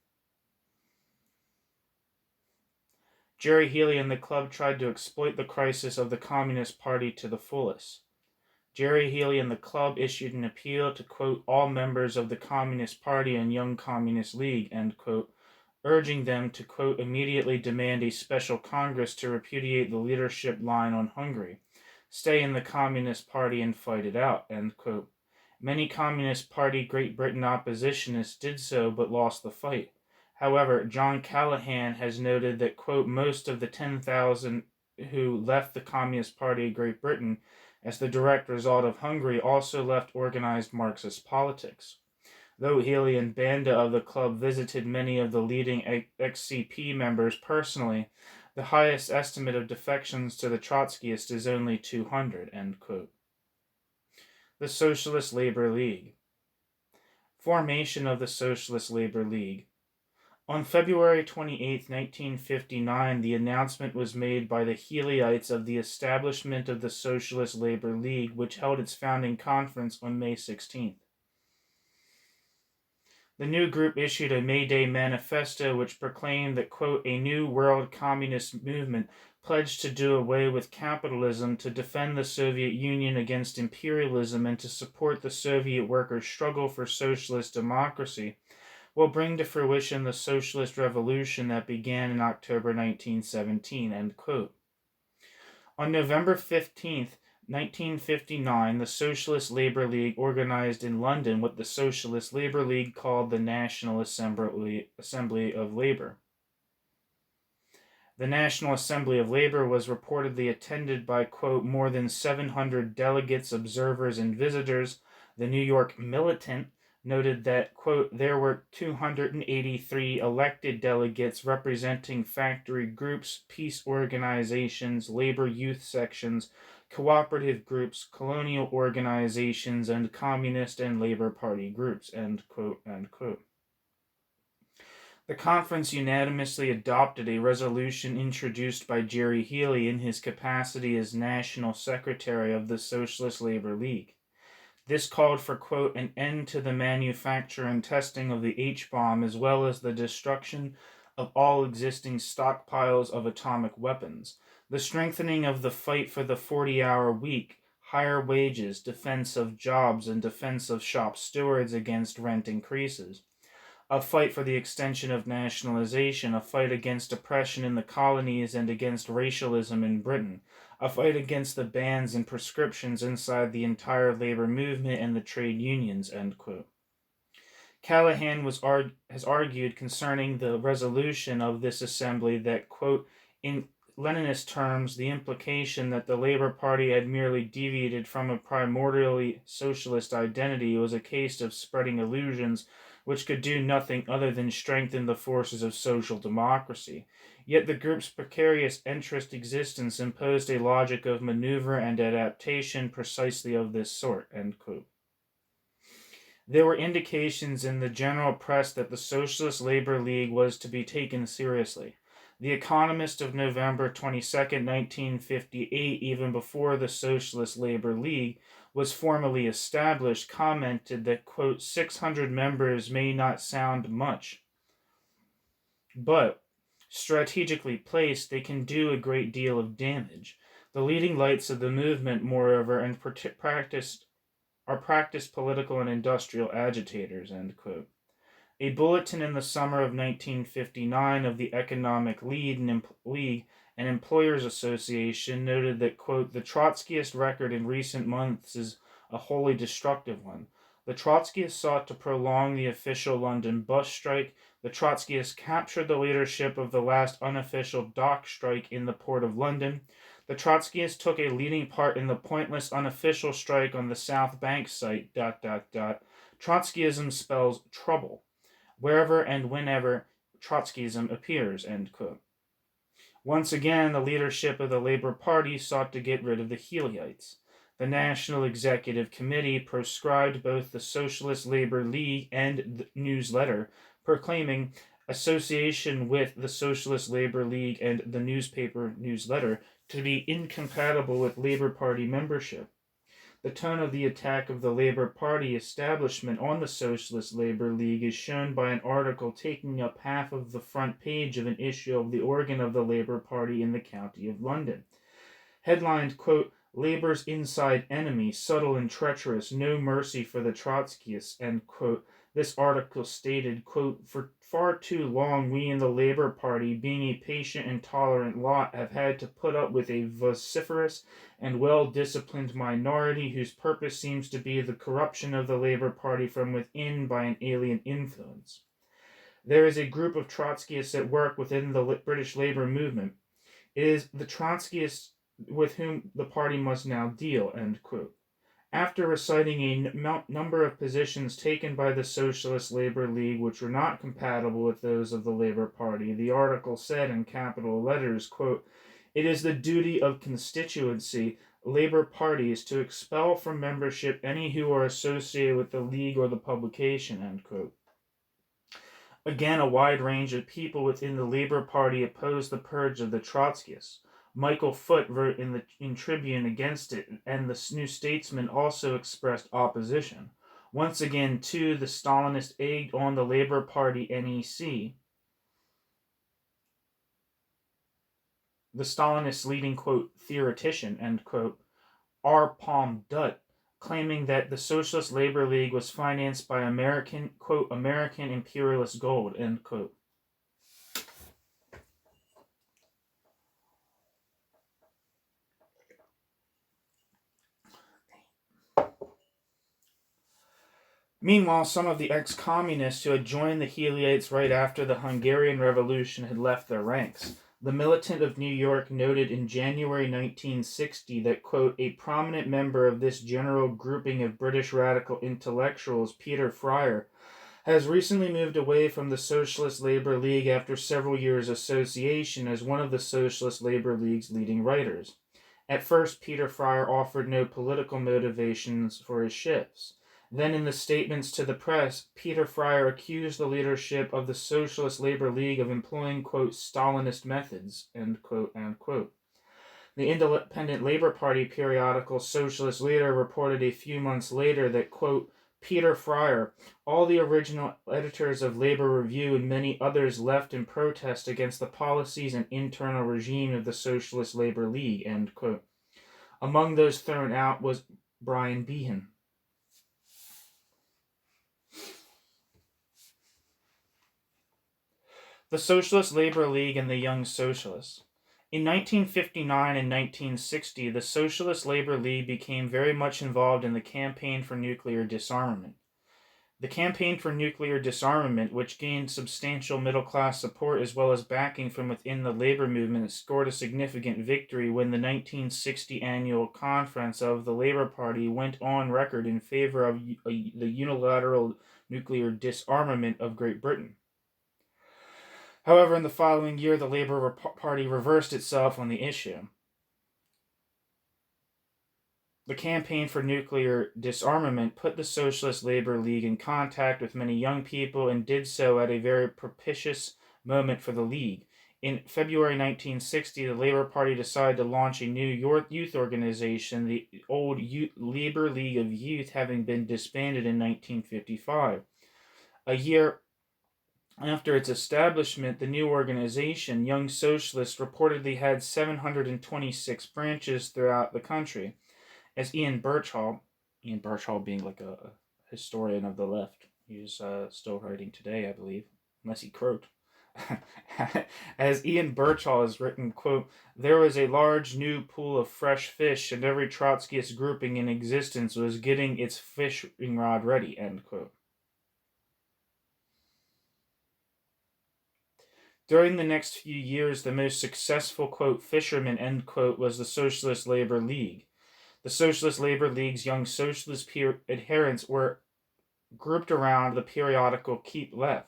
Gerry Healy and the club tried to exploit the crisis of the Communist Party to the fullest. Gerry Healy and the club issued an appeal to, quote, all members of the Communist Party and Young Communist League, end quote, urging them to, quote, immediately demand a special Congress to repudiate the leadership line on Hungary. stay in the Communist Party and fight it out, end quote. Many Communist Party Great Britain oppositionists did so but lost the fight. However, John Callaghan has noted that, quote, most of the 10,000 who left the Communist Party of Great Britain as the direct result of Hungary also left organized Marxist politics. Though Healy and Banda of the club visited many of the leading ex-CP members personally, the highest estimate of defections to the Trotskyists is only 200, end quote. The Socialist Labor League. Formation of the Socialist Labor League. On February 28, 1959, the announcement was made by the Healyites of the establishment of the Socialist Labor League, which held its founding conference on May 16th. The new group issued a May Day manifesto which proclaimed that, quote, a new world communist movement pledged to do away with capitalism, to defend the Soviet Union against imperialism, and to support the Soviet workers' struggle for socialist democracy, will bring to fruition the socialist revolution that began in October 1917, end quote. On November 15th, 1959, the Socialist Labor League organized in London what the Socialist Labor League called the National Assembly of Labour. The National Assembly of Labour was reportedly attended by, quote, more than 700 delegates, observers, and visitors. The New York Militant noted that, quote, there were 283 elected delegates representing factory groups, peace organizations, labor youth sections, cooperative groups, colonial organizations, and communist and Labor Party groups, end quote, end quote. The conference unanimously adopted a resolution introduced by Gerry Healy in his capacity as National Secretary of the Socialist Labor League. This called for, quote, an end to the manufacture and testing of the H-bomb, as well as the destruction of all existing stockpiles of atomic weapons, the strengthening of the fight for the 40-hour week, higher wages, defense of jobs, and defense of shop stewards against rent increases, a fight for the extension of nationalization, a fight against oppression in the colonies and against racialism in Britain, a fight against the bans and prescriptions inside the entire labor movement and the trade unions, end quote. Callaghan has argued concerning the resolution of this assembly that, quote, in Leninist terms, the implication that the Labor Party had merely deviated from a primordially socialist identity was a case of spreading illusions which could do nothing other than strengthen the forces of social democracy. Yet the group's precarious interest existence imposed a logic of maneuver and adaptation precisely of this sort, end quote. There were indications in the general press that the Socialist Labor League was to be taken seriously. The Economist of November 22, 1958, even before the Socialist Labor League was formally established, commented that, quote, 600 members may not sound much, but strategically placed, they can do a great deal of damage. The leading lights of the movement, moreover, and practiced political and industrial agitators, end quote. A bulletin in the summer of 1959 of the Economic League and Employers Association noted that, quote, the Trotskyist record in recent months is a wholly destructive one. The Trotskyists sought to prolong the official London bus strike. The Trotskyists captured the leadership of the last unofficial dock strike in the Port of London. The Trotskyists took a leading part in the pointless unofficial strike on the South Bank site, ... Trotskyism spells trouble wherever and whenever Trotskyism appears, end quote. Once again, the leadership of the Labor Party sought to get rid of the Healyites. The National Executive Committee proscribed both the Socialist Labor League and the newsletter, proclaiming association with the Socialist Labor League and the newspaper newsletter to be incompatible with Labor Party membership. The tone of the attack of the Labor Party establishment on the Socialist Labor League is shown by an article taking up half of the front page of an issue of the organ of the Labor Party in the County of London. Headlined, quote, Labor's inside enemy, subtle and treacherous, no mercy for the Trotskyists, end quote. This article stated, quote, "For far too long we in the Labour Party, being a patient and tolerant lot, have had to put up with a vociferous and well-disciplined minority whose purpose seems to be the corruption of the Labour Party from within by an alien influence. There is a group of Trotskyists at work within the British Labour movement. It is the Trotskyists with whom the party must now deal," end quote. After reciting a number of positions taken by the Socialist Labour League which were not compatible with those of the Labour Party, the article said in capital letters, quote, "It is the duty of constituency Labour parties to expel from membership any who are associated with the League or the publication," end quote. Again, a wide range of people within the Labour Party opposed the purge of the Trotskyists. Michael Foot wrote in Tribune against it, and the New Statesman also expressed opposition. Once again, too, the Stalinists egged on the Labour Party NEC. The Stalinists' leading, quote, theoretician, end quote, R. Palm Dutt, claiming that the Socialist Labour League was financed by American, quote, American imperialist gold, end quote. Meanwhile, some of the ex-communists who had joined the Healyites right after the Hungarian Revolution had left their ranks. The Militant of New York noted in January 1960 that, quote, "A prominent member of this general grouping of British radical intellectuals, Peter Fryer, has recently moved away from the Socialist Labour League after several years' association as one of the Socialist Labour League's leading writers. At first, Peter Fryer offered no political motivations for his shifts. Then, in the statements to the press, Peter Fryer accused the leadership of the Socialist Labour League of employing, quote, Stalinist methods, end quote, end quote. The Independent Labour Party periodical Socialist Leader reported a few months later that, quote, "Peter Fryer, all the original editors of Labour Review and many others left in protest against the policies and internal regime of the Socialist Labour League," end quote. Among those thrown out was Brian Behan. The Socialist Labour League and the Young Socialists. In 1959 and 1960, the Socialist Labour League became very much involved in the campaign for nuclear disarmament. The campaign for nuclear disarmament, which gained substantial middle-class support as well as backing from within the labor movement, scored a significant victory when the 1960 annual conference of the Labour Party went on record in favor of the unilateral nuclear disarmament of Great Britain. However, in the following year, the Labour Party reversed itself on the issue. The campaign for nuclear disarmament put the Socialist Labour League in contact with many young people and did so at a very propitious moment for the League. In February 1960, the Labour Party decided to launch a new youth organization, the old Labour League of Youth having been disbanded in 1955. A year after its establishment, the new organization, Young Socialists, reportedly had 726 branches throughout the country. As Ian Birchall being like a historian of the left, he's still writing today, I believe, unless he croaked. As Ian Birchall has written, quote, "There was a large new pool of fresh fish, and every Trotskyist grouping in existence was getting its fishing rod ready," end quote. During the next few years, the most successful, quote, fisherman, end quote, was the Socialist Labour League. The Socialist Labour League's Young Socialist adherents were grouped around the periodical Keep Left.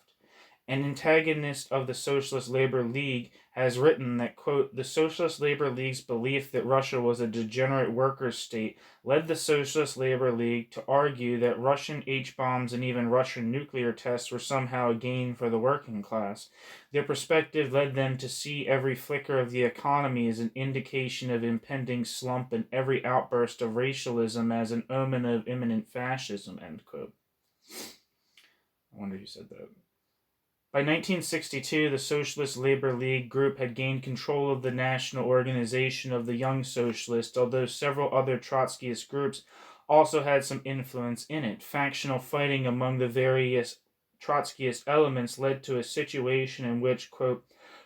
An antagonist of the Socialist Labour League has written that, quote, "The Socialist Labour League's belief that Russia was a degenerate workers' state led the Socialist Labour League to argue that Russian H-bombs and even Russian nuclear tests were somehow a gain for the working class. Their perspective led them to see every flicker of the economy as an indication of impending slump and every outburst of racialism as an omen of imminent fascism," end quote. I wonder who said that. By 1962, the Socialist Labour League group had gained control of the national organization of the Young Socialists, although several other Trotskyist groups also had some influence in it. Factional fighting among the various Trotskyist elements led to a situation in which, quote,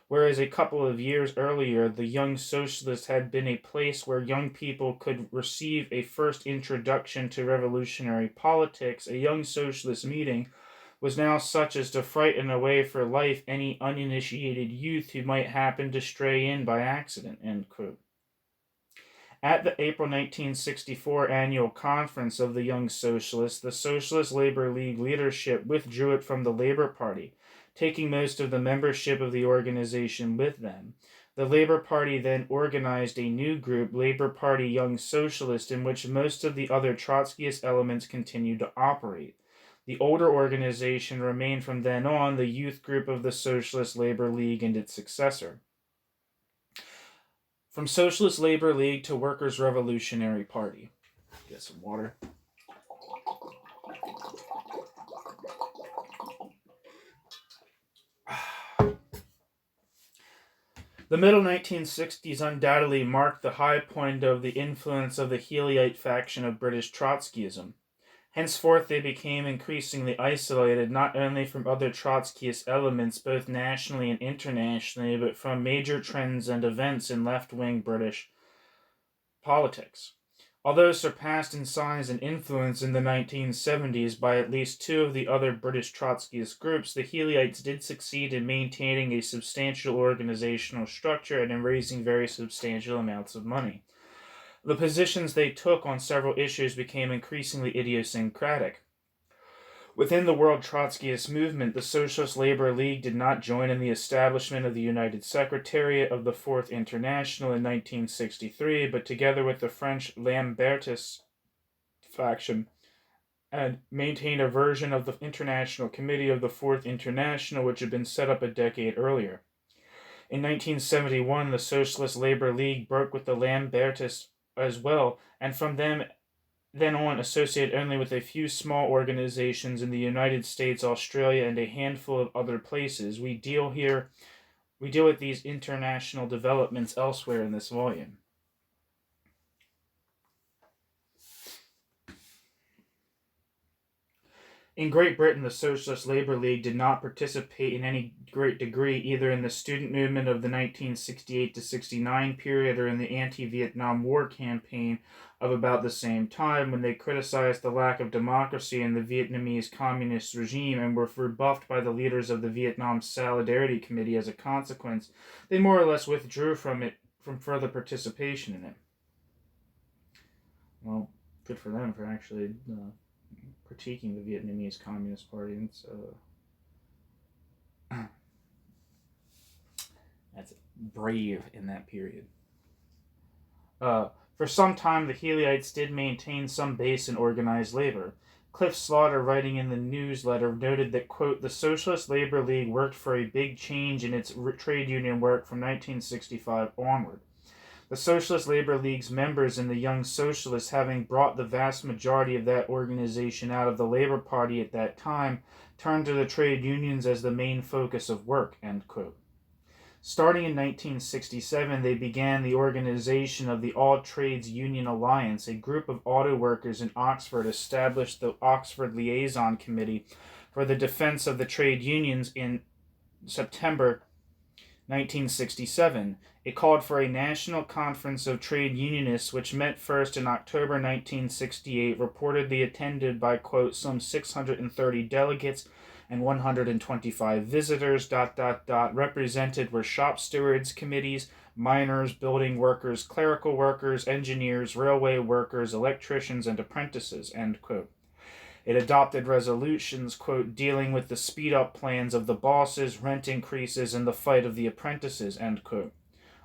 whereas a couple of years earlier the Young Socialists had been a place where young people could receive a first introduction to revolutionary politics, a Young Socialist meeting was now such as to frighten away for life any uninitiated youth who might happen to stray in by accident, end quote. At the April 1964 annual conference of the Young Socialists, the Socialist Labor League leadership withdrew it from the Labor Party, taking most of the membership of the organization with them. The Labor Party then organized a new group, Labor Party Young Socialist, in which most of the other Trotskyist elements continued to operate. The older organization remained from then on the youth group of the Socialist Labor League and its successor. From Socialist Labor League to Workers' Revolutionary Party. Get some water. The middle 1960s undoubtedly marked the high point of the influence of the Healyite faction of British Trotskyism. Henceforth they became increasingly isolated not only from other Trotskyist elements both nationally and internationally, but from major trends and events in left-wing British politics. Although surpassed in size and influence in the 1970s by at least two of the other British Trotskyist groups, the Healyites did succeed in maintaining a substantial organizational structure and in raising very substantial amounts of money. The positions they took on several issues became increasingly idiosyncratic. Within the World Trotskyist movement, the Socialist Labor League did not join in the establishment of the United Secretariat of the Fourth International in 1963, but together with the French Lambertist faction, and maintained a version of the International Committee of the Fourth International which had been set up a decade earlier. In 1971, the Socialist Labor League broke with the Lambertists as well, and from them then on associated only with a few small organizations in the United States, Australia, and a handful of other places. We deal with these international developments elsewhere in this volume. In Great Britain, the Socialist Labor League did not participate in any great degree either in the student movement of the 1968 to 69 period or in the anti-Vietnam War campaign of about the same time, when they criticized the lack of democracy in the Vietnamese communist regime and were rebuffed by the leaders of the Vietnam Solidarity Committee. As a consequence, they more or less withdrew from further participation in it. Well, good for them for actually critiquing the Vietnamese Communist Party. And so that's brave in that period. For some time, the Healyites did maintain some base in organized labor. Cliff Slaughter, writing in the newsletter, noted that, quote, the Socialist Labor League worked for a big change in its trade union work from 1965 onward. The Socialist Labor League's members and the Young Socialists, having brought the vast majority of that organization out of the Labor Party at that time, turned to the trade unions as the main focus of work, end quote. Starting in 1967, they began the organization of the All Trades Union Alliance. A group of auto workers in Oxford established the Oxford Liaison Committee for the Defense of the Trade Unions in September 1967. It called for a national conference of trade unionists, which met first in October 1968, reportedly attended by, quote, some 630 delegates and 125 visitors, ... Represented were shop stewards committees, miners, building workers, clerical workers, engineers, railway workers, electricians, and apprentices, end quote. It adopted resolutions, quote, dealing with the speed-up plans of the bosses, rent increases, and the fight of the apprentices, end quote.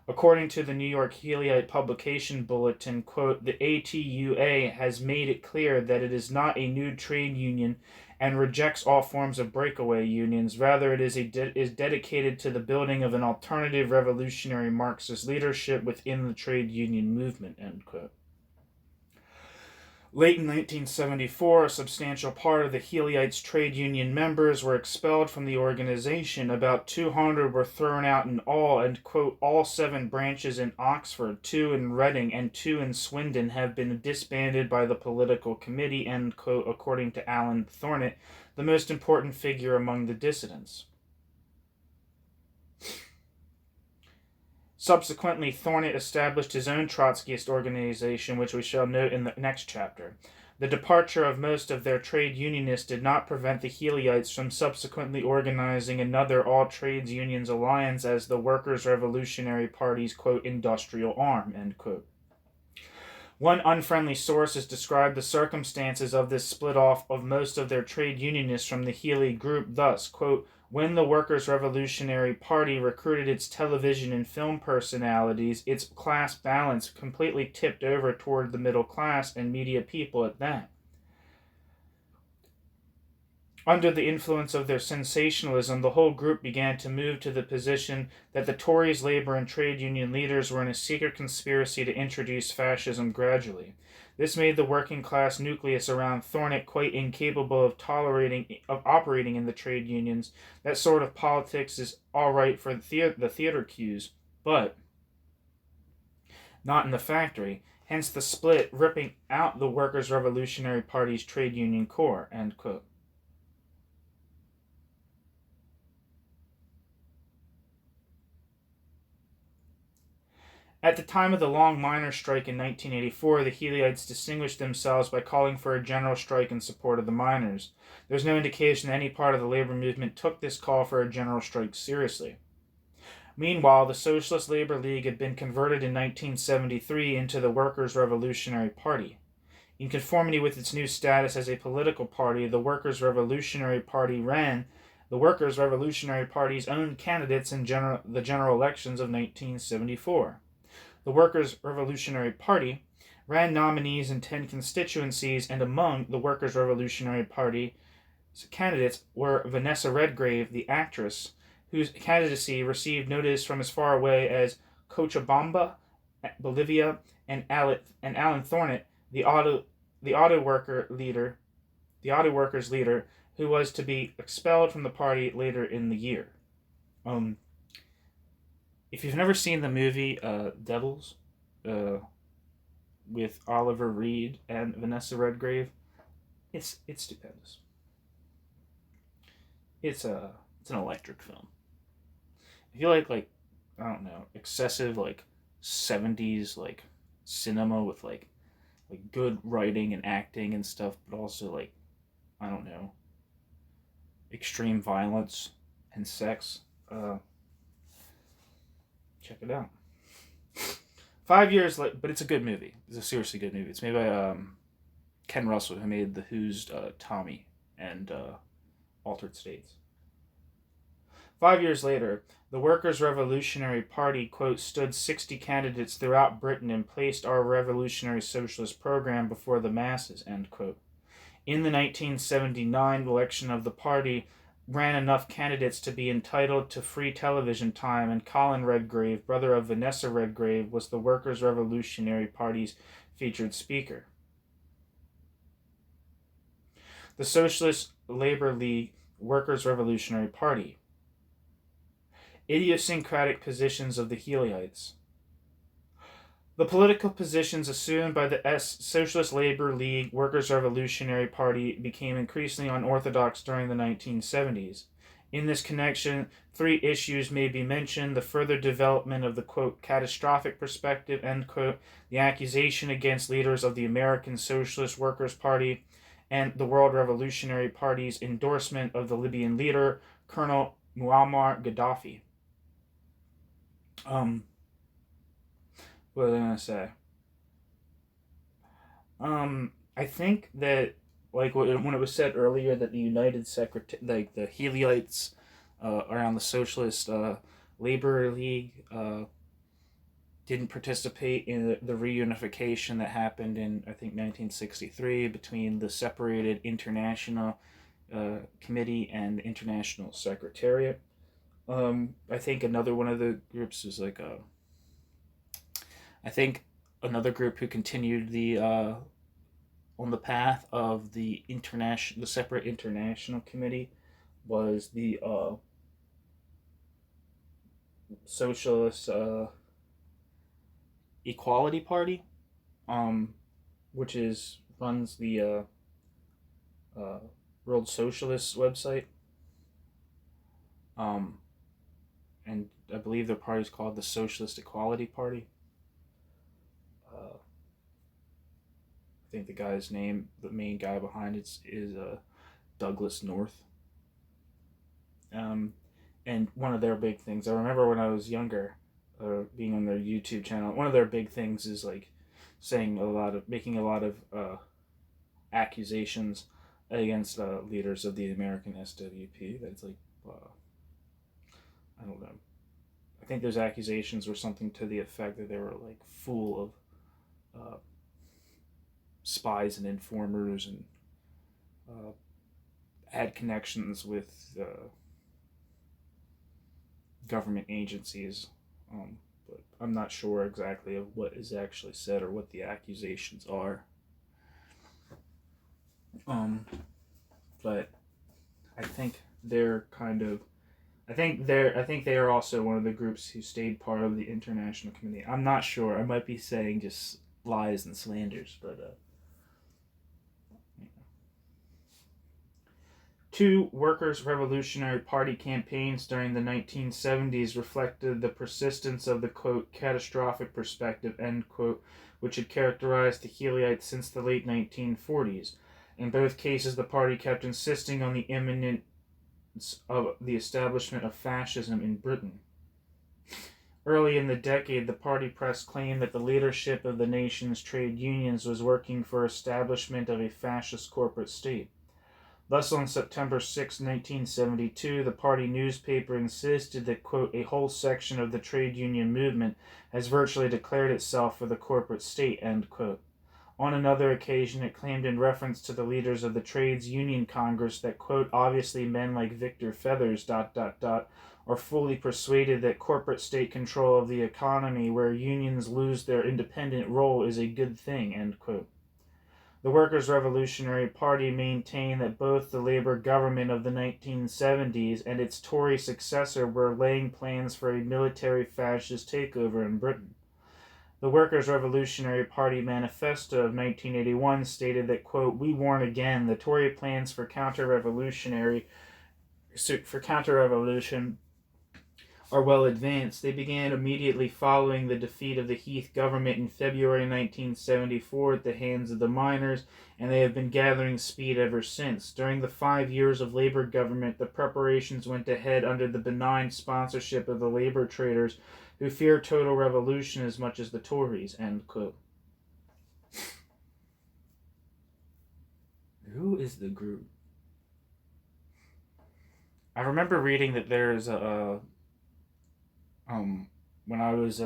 According to the New York Healyites Publication Bulletin, quote, the ATUA has made it clear that it is not a new trade union and rejects all forms of breakaway unions. Rather, it is dedicated to the building of an alternative revolutionary Marxist leadership within the trade union movement, end quote. Late in 1974, a substantial part of the Healyites trade union members were expelled from the organization. About 200 were thrown out in all, and, quote, all 7 branches in Oxford, 2 in Reading, and 2 in Swindon have been disbanded by the political committee, end quote, according to Alan Thornett, the most important figure among the dissidents. Subsequently, Thornett established his own Trotskyist organization, which we shall note in the next chapter. The departure of most of their trade unionists did not prevent the Healyites from subsequently organizing another all-trades unions alliance as the Workers' Revolutionary Party's, quote, industrial arm, end quote. One unfriendly source has described the circumstances of this split-off of most of their trade unionists from the Healy group thus, quote, when the Workers' Revolutionary Party recruited its television and film personalities, its class balance completely tipped over toward the middle class and media people at that. Under the influence of their sensationalism, the whole group began to move to the position that the Tories, labor, and trade union leaders were in a secret conspiracy to introduce fascism gradually. This made the working class nucleus around Thornett quite incapable of operating in the trade unions. That sort of politics is all right for the theater cues, but not in the factory. Hence the split, ripping out the Workers' Revolutionary Party's trade union core, end quote. At the time of the long miners' strike in 1984, the Healyites distinguished themselves by calling for a general strike in support of the miners. There's no indication that any part of the labor movement took this call for a general strike seriously. Meanwhile, the Socialist Labor League had been converted in 1973 into the Workers' Revolutionary Party. In conformity with its new status as a political party, the Workers' Revolutionary Party ran the Workers' Revolutionary Party's own candidates in the general elections of 1974. The Workers' Revolutionary Party ran nominees in 10 constituencies, and among the Workers' Revolutionary Party candidates were Vanessa Redgrave, the actress, whose candidacy received notice from as far away as Cochabamba, Bolivia, and Alan Thornett, the auto workers leader, who was to be expelled from the party later in the year. If you've never seen the movie Devils with Oliver Reed and Vanessa Redgrave, it's stupendous. It's an electric film. If you like I don't know, excessive 70s cinema with good writing and acting and stuff, but also I don't know, extreme violence and sex, check it out. 5 years later, but it's a good movie. It's a seriously good movie. It's made by Ken Russell, who made The Who's Tommy and Altered States. 5 years later, the Workers' Revolutionary Party, quote, stood 60 candidates throughout Britain and placed our revolutionary socialist program before the masses, end quote. In the 1979 election of the party, ran enough candidates to be entitled to free television time, and Colin Redgrave, brother of Vanessa Redgrave, was the Workers' Revolutionary Party's featured speaker. The Socialist Labor League Workers' Revolutionary Party. Idiosyncratic positions of the Healyites. The political positions assumed by the Socialist Labor League Workers' Revolutionary Party became increasingly unorthodox during the 1970s. In this connection, 3 issues may be mentioned: the further development of the, quote, catastrophic perspective, end quote, the accusation against leaders of the American Socialist Workers' Party, and the World Revolutionary Party's endorsement of the Libyan leader, Colonel Muammar Gaddafi. What was I going to say? I think that, when it was said earlier that the United the Healyites around the Socialist Labor League didn't participate in the reunification that happened in, I think, 1963 between the separated International Committee and International Secretariat. I think another one of the groups is I think another group who continued the on the path of the separate international committee was the Socialist Equality Party, which runs the World Socialist website. And I believe their party is called the Socialist Equality Party. I think the main guy behind it is Douglas North. And one of their big things, I remember when I was younger, being on their YouTube channel, one of their big things is like making a lot of accusations against leaders of the American SWP. That's like, I don't know. I think those accusations were something to the effect that they were like full of spies and informers and had connections with government agencies. But I'm not sure exactly of what is actually said or what the accusations are. But I think they're I think they are also one of the groups who stayed part of the International Committee. I'm not sure. I might be saying just lies and slanders, but Two Workers' Revolutionary Party campaigns during the 1970s reflected the persistence of the, quote, catastrophic perspective, end quote, which had characterized the Healyites since the late 1940s. In both cases, the party kept insisting on the imminence of the establishment of fascism in Britain. Early in the decade, the party press claimed that the leadership of the nation's trade unions was working for establishment of a fascist corporate state. Thus, on September 6, 1972, the party newspaper insisted that, quote, a whole section of the trade union movement has virtually declared itself for the corporate state, end quote. On another occasion, it claimed in reference to the leaders of the Trades Union Congress that, quote, obviously men like Victor Feathers, ... are fully persuaded that corporate state control of the economy where unions lose their independent role is a good thing, end quote. The Workers' Revolutionary Party maintained that both the Labour government of the 1970s and its Tory successor were laying plans for a military fascist takeover in Britain. The Workers' Revolutionary Party manifesto of 1981 stated that, quote, we warn again, the Tory plans for counter-revolution are well advanced. They began immediately following the defeat of the Heath government in February 1974 at the hands of the miners, and they have been gathering speed ever since. During the 5 years of Labour government, the preparations went ahead under the benign sponsorship of the Labour traders, who fear total revolution as much as the Tories, end quote. Who is the group? I remember reading that there's when I was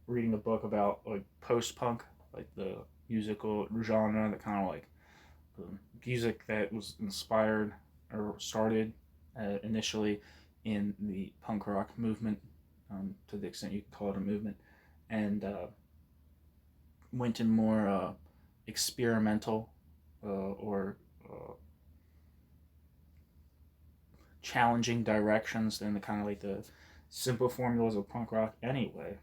reading a book about like post-punk, like the musical genre, that kind of like music that was inspired or started initially in the punk rock movement, to the extent you can call it a movement, and went in more experimental or challenging directions than the kind of like the simple formulas of punk rock anyway.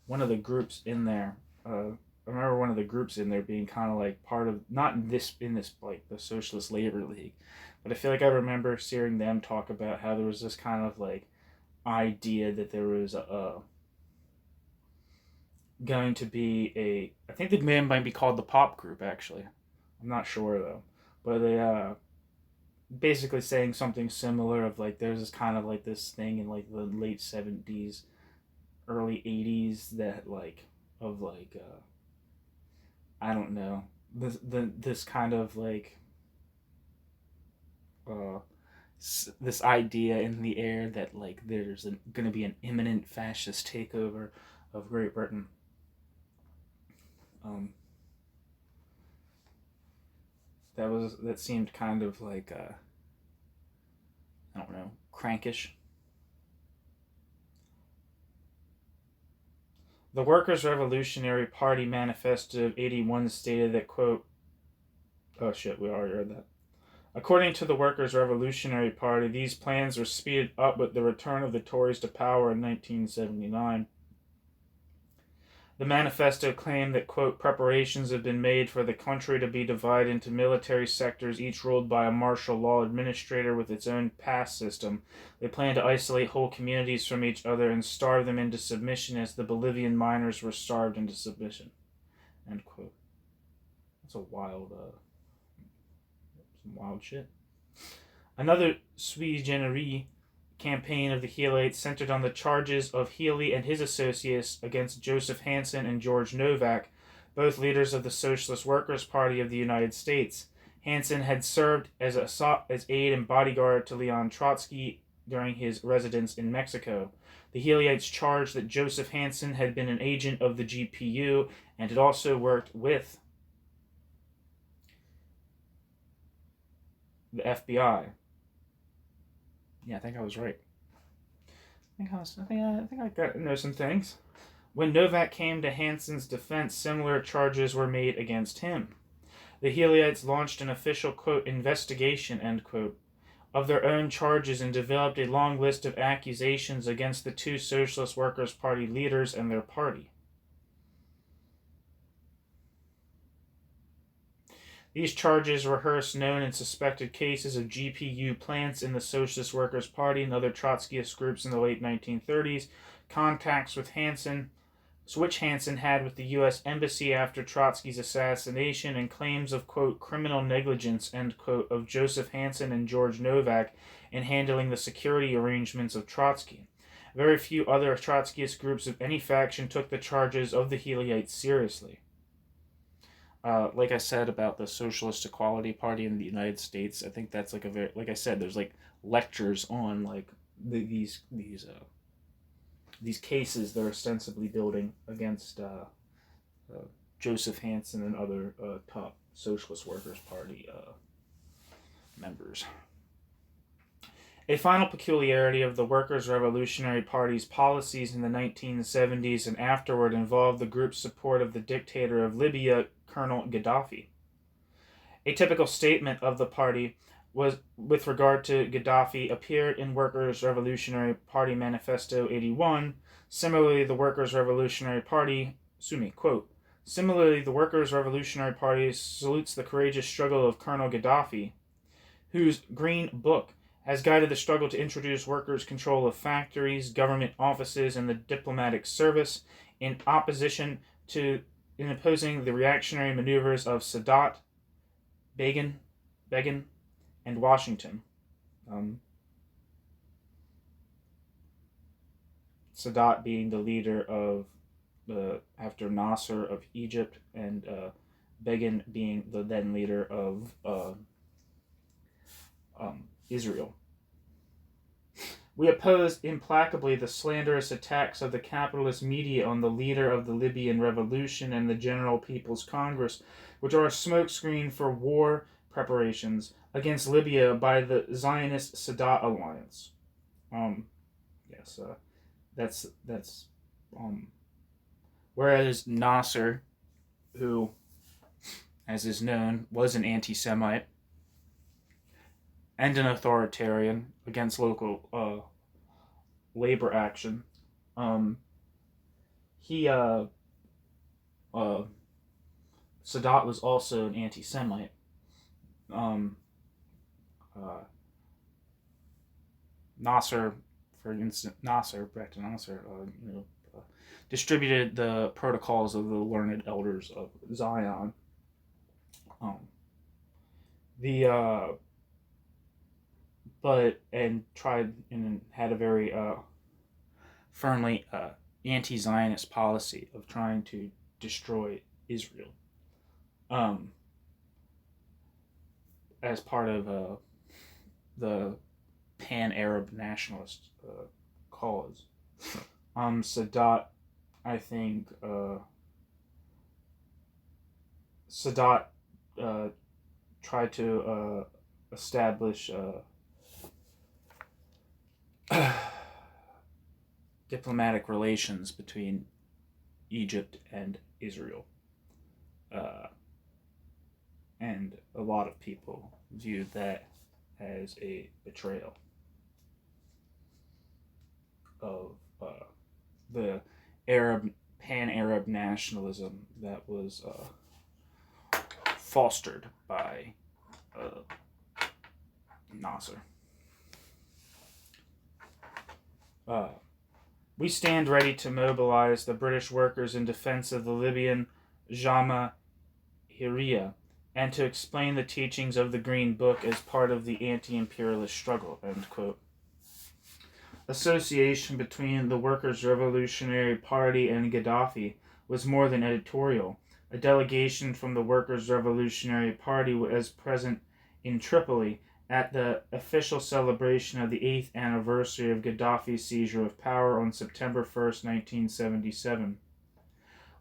One of the groups in there, I remember one of the groups in there being kind of like part of, not in this like the Socialist Labor League, but I feel like I remember hearing them talk about how there was this kind of like idea that there was going to be I think the band might be called the Pop Group, actually. I'm not sure though, but they basically saying something similar of like there's this kind of like this thing in like the late 70s, early 80s that like of like I don't know, this kind of like this idea in the air that like there's going to be an imminent fascist takeover of Great Britain. That seemed kind of like I don't know, crankish. The Workers' Revolutionary Party Manifesto of 81 stated that, quote, oh shit, we already read that. According to the Workers' Revolutionary Party, these plans were speeded up with the return of the Tories to power in 1979. The manifesto claimed that, quote, preparations have been made for the country to be divided into military sectors, each ruled by a martial law administrator with its own pass system. They plan to isolate whole communities from each other and starve them into submission as the Bolivian miners were starved into submission. End quote. That's a wild, some wild shit. Another sui generis campaign of the Healyites centered on the charges of Healy and his associates against Joseph Hansen and George Novak, both leaders of the Socialist Workers' Party of the United States. Hansen had served as aide and bodyguard to Leon Trotsky during his residence in Mexico. The Healyites charged that Joseph Hansen had been an agent of the GPU and had also worked with the FBI. Yeah, I think I was right. I think I got to know some things. When Novak came to Hansen's defense, similar charges were made against him. The Healyites launched an official, quote, investigation, end quote, of their own charges and developed a long list of accusations against the two Socialist Workers' Party leaders and their party. These charges rehearsed known and suspected cases of GPU plants in the Socialist Workers' Party and other Trotskyist groups in the late 1930s, contacts with Hansen, which Hansen had with the U.S. Embassy after Trotsky's assassination, and claims of, quote, criminal negligence, end quote, of Joseph Hansen and George Novak in handling the security arrangements of Trotsky. Very few other Trotskyist groups of any faction took the charges of the Healyites seriously. Like I said about the Socialist Equality Party in the United States, I think that's like a very, like I said, there's like lectures on like these cases they're ostensibly building against Joseph Hansen and other top Socialist Workers' Party members. A final peculiarity of the Workers' Revolutionary Party's policies in the 1970s and afterward involved the group's support of the dictator of Libya, Colonel Gaddafi. A typical statement of the party was with regard to Gaddafi appeared in Workers' Revolutionary Party Manifesto 81. Similarly, the Workers' Revolutionary Party, quote, similarly, the Workers' Revolutionary Party salutes the courageous struggle of Colonel Gaddafi, whose Green Book has guided the struggle to introduce workers' control of factories, government offices, and the diplomatic service in opposing the reactionary maneuvers of Sadat, Begin, and Washington. Sadat being the leader of after Nasser of Egypt, and Begin being the then leader of Israel. We opposed implacably the slanderous attacks of the capitalist media on the leader of the Libyan Revolution and the General People's Congress, which are a smokescreen for war preparations against Libya by the Zionist Sadat alliance. Whereas Nasser, who, as is known, was an anti-Semite and an authoritarian against local labor action, Sadat was also an anti-Semite. Nasser, for instance, distributed the protocols of the learned elders of Zion. Had a very firmly anti-Zionist policy of trying to destroy Israel as part of the pan-Arab nationalist cause. Sadat, I think, tried to establish diplomatic relations between Egypt and Israel. And a lot of people viewed that as a betrayal of the pan-Arab nationalism that was fostered by Nasser. We stand ready to mobilize the British workers in defense of the Libyan Jamahiriya and to explain the teachings of the Green Book as part of the anti-imperialist struggle, end quote. Association between the Workers' Revolutionary Party and Gaddafi was more than editorial. A delegation from the Workers' Revolutionary Party was present in Tripoli at the official celebration of the 8th anniversary of Gaddafi's seizure of power on September 1st, 1977.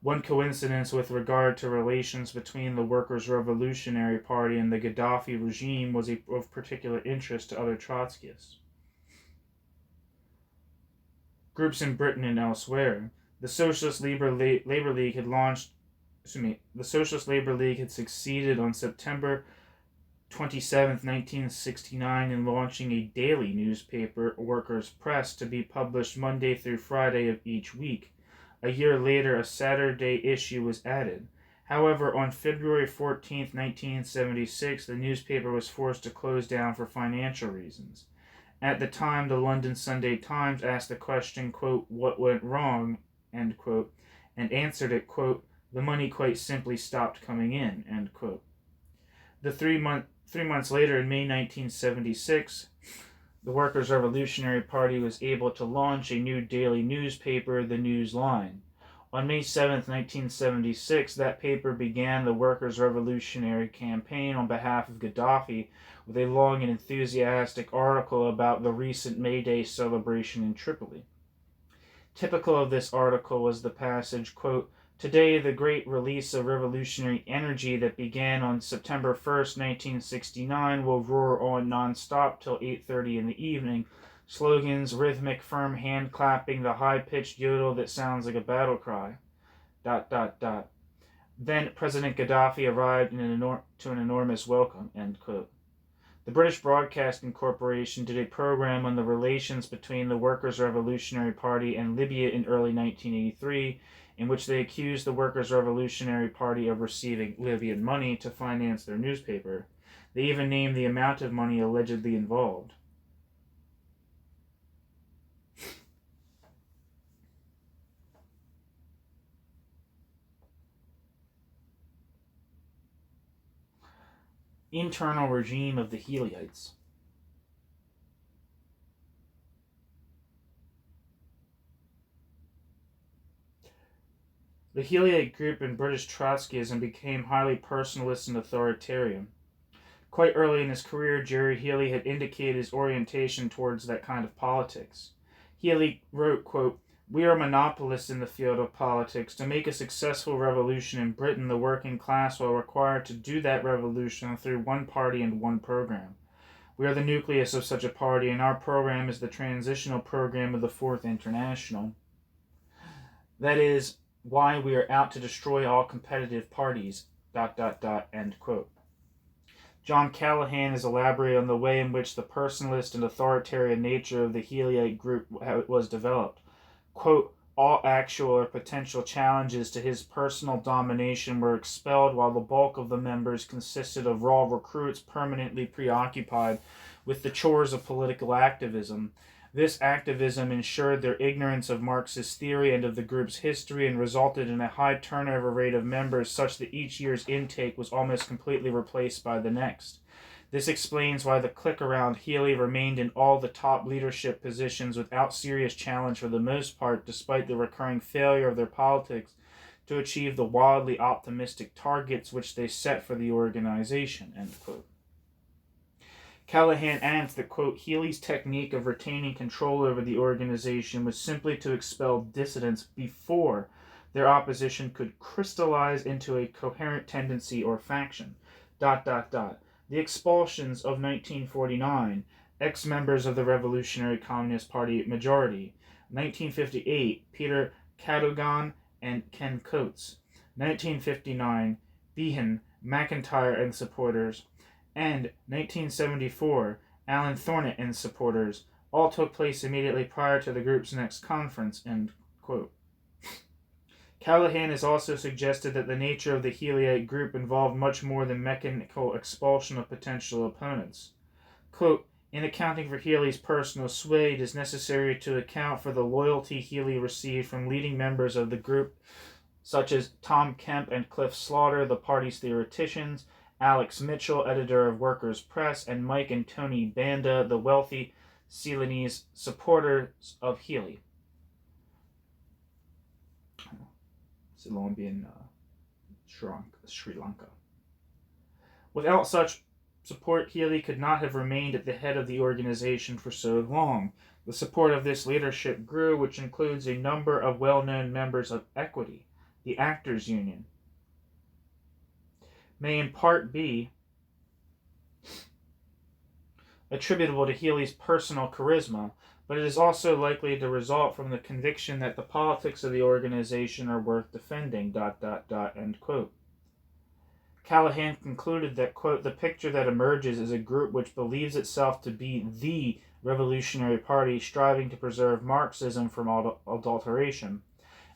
One coincidence with regard to relations between the Workers' Revolutionary Party and the Gaddafi regime was of particular interest to other Trotskyists. Groups in Britain and elsewhere, the Socialist Labor League had succeeded on September 27, 1969, in launching a daily newspaper, Workers' Press, to be published Monday through Friday of each week. A year later, a Saturday issue was added. However, on February 14, 1976, the newspaper was forced to close down for financial reasons. At the time, the London Sunday Times asked the question, quote, "What went wrong?" end quote, and answered it, quote, "The money quite simply stopped coming in," end quote. The 3 months later, in May 1976, the Workers' Revolutionary Party was able to launch a new daily newspaper, the News Line. On May 7, 1976, that paper began the Workers' Revolutionary Campaign on behalf of Gaddafi with a long and enthusiastic article about the recent May Day celebration in Tripoli. Typical of this article was the passage, quote, "Today, the great release of revolutionary energy that began on September 1st, 1969 will roar on non-stop till 8:30 in the evening. Slogans, rhythmic, firm hand-clapping, the high-pitched yodel that sounds like a battle cry. ... Then President Gaddafi arrived to an enormous welcome," end quote. The British Broadcasting Corporation did a program on the relations between the Workers' Revolutionary Party and Libya in early 1983, in which they accused the Workers' Revolutionary Party of receiving Libyan money to finance their newspaper. They even named the amount of money allegedly involved. Internal regime of the Healyites. The Healyite group in British Trotskyism became highly personalist and authoritarian. Quite early in his career, Gerry Healy had indicated his orientation towards that kind of politics. Healy wrote, quote, "We are monopolists in the field of politics. To make a successful revolution in Britain, the working class will require to do that revolution through one party and one program. We are the nucleus of such a party, and our program is the transitional program of the Fourth International. That is why we are out to destroy all competitive parties, ... end quote. John Callaghan has elaborated on the way in which the personalist and authoritarian nature of the Healyite group was developed. Quote, "All actual or potential challenges to his personal domination were expelled, while the bulk of the members consisted of raw recruits permanently preoccupied with the chores of political activism. This activism ensured their ignorance of Marxist theory and of the group's history, and resulted in a high turnover rate of members such that each year's intake was almost completely replaced by the next. This explains why the clique around Healy remained in all the top leadership positions without serious challenge for the most part, despite the recurring failure of their politics to achieve the wildly optimistic targets which they set for the organization," end quote. Callaghan adds that, quote, "Healy's technique of retaining control over the organization was simply to expel dissidents before their opposition could crystallize into a coherent tendency or faction, ... The expulsions of 1949, ex-members of the Revolutionary Communist Party majority. 1958, Peter Cadogan and Ken Coates. 1959, Behan, McIntyre and supporters, and 1974, Alan Thornett and supporters, all took place immediately prior to the group's next conference, end quote. Callaghan has also suggested that the nature of the Healyite group involved much more than mechanical expulsion of potential opponents. Quote, in accounting for Healy's personal sway, it is necessary to account for the loyalty Healy received from leading members of the group, such as Tom Kemp and Cliff Slaughter, the party's theoreticians, Alex Mitchell, editor of Workers' Press, and Mike and Tony Banda, the wealthy Ceylonese supporters of Healy. Ceylon being Sri Lanka. Without such support, Healy could not have remained at the head of the organization for so long. The support of this leadership grew, which includes a number of well-known members of Equity, the Actors' Union, may in part be attributable to Healy's personal charisma, but it is also likely to result from the conviction that the politics of the organization are worth defending, ... end quote. Callaghan concluded that, quote, the picture that emerges is a group which believes itself to be the revolutionary party striving to preserve Marxism from adulteration,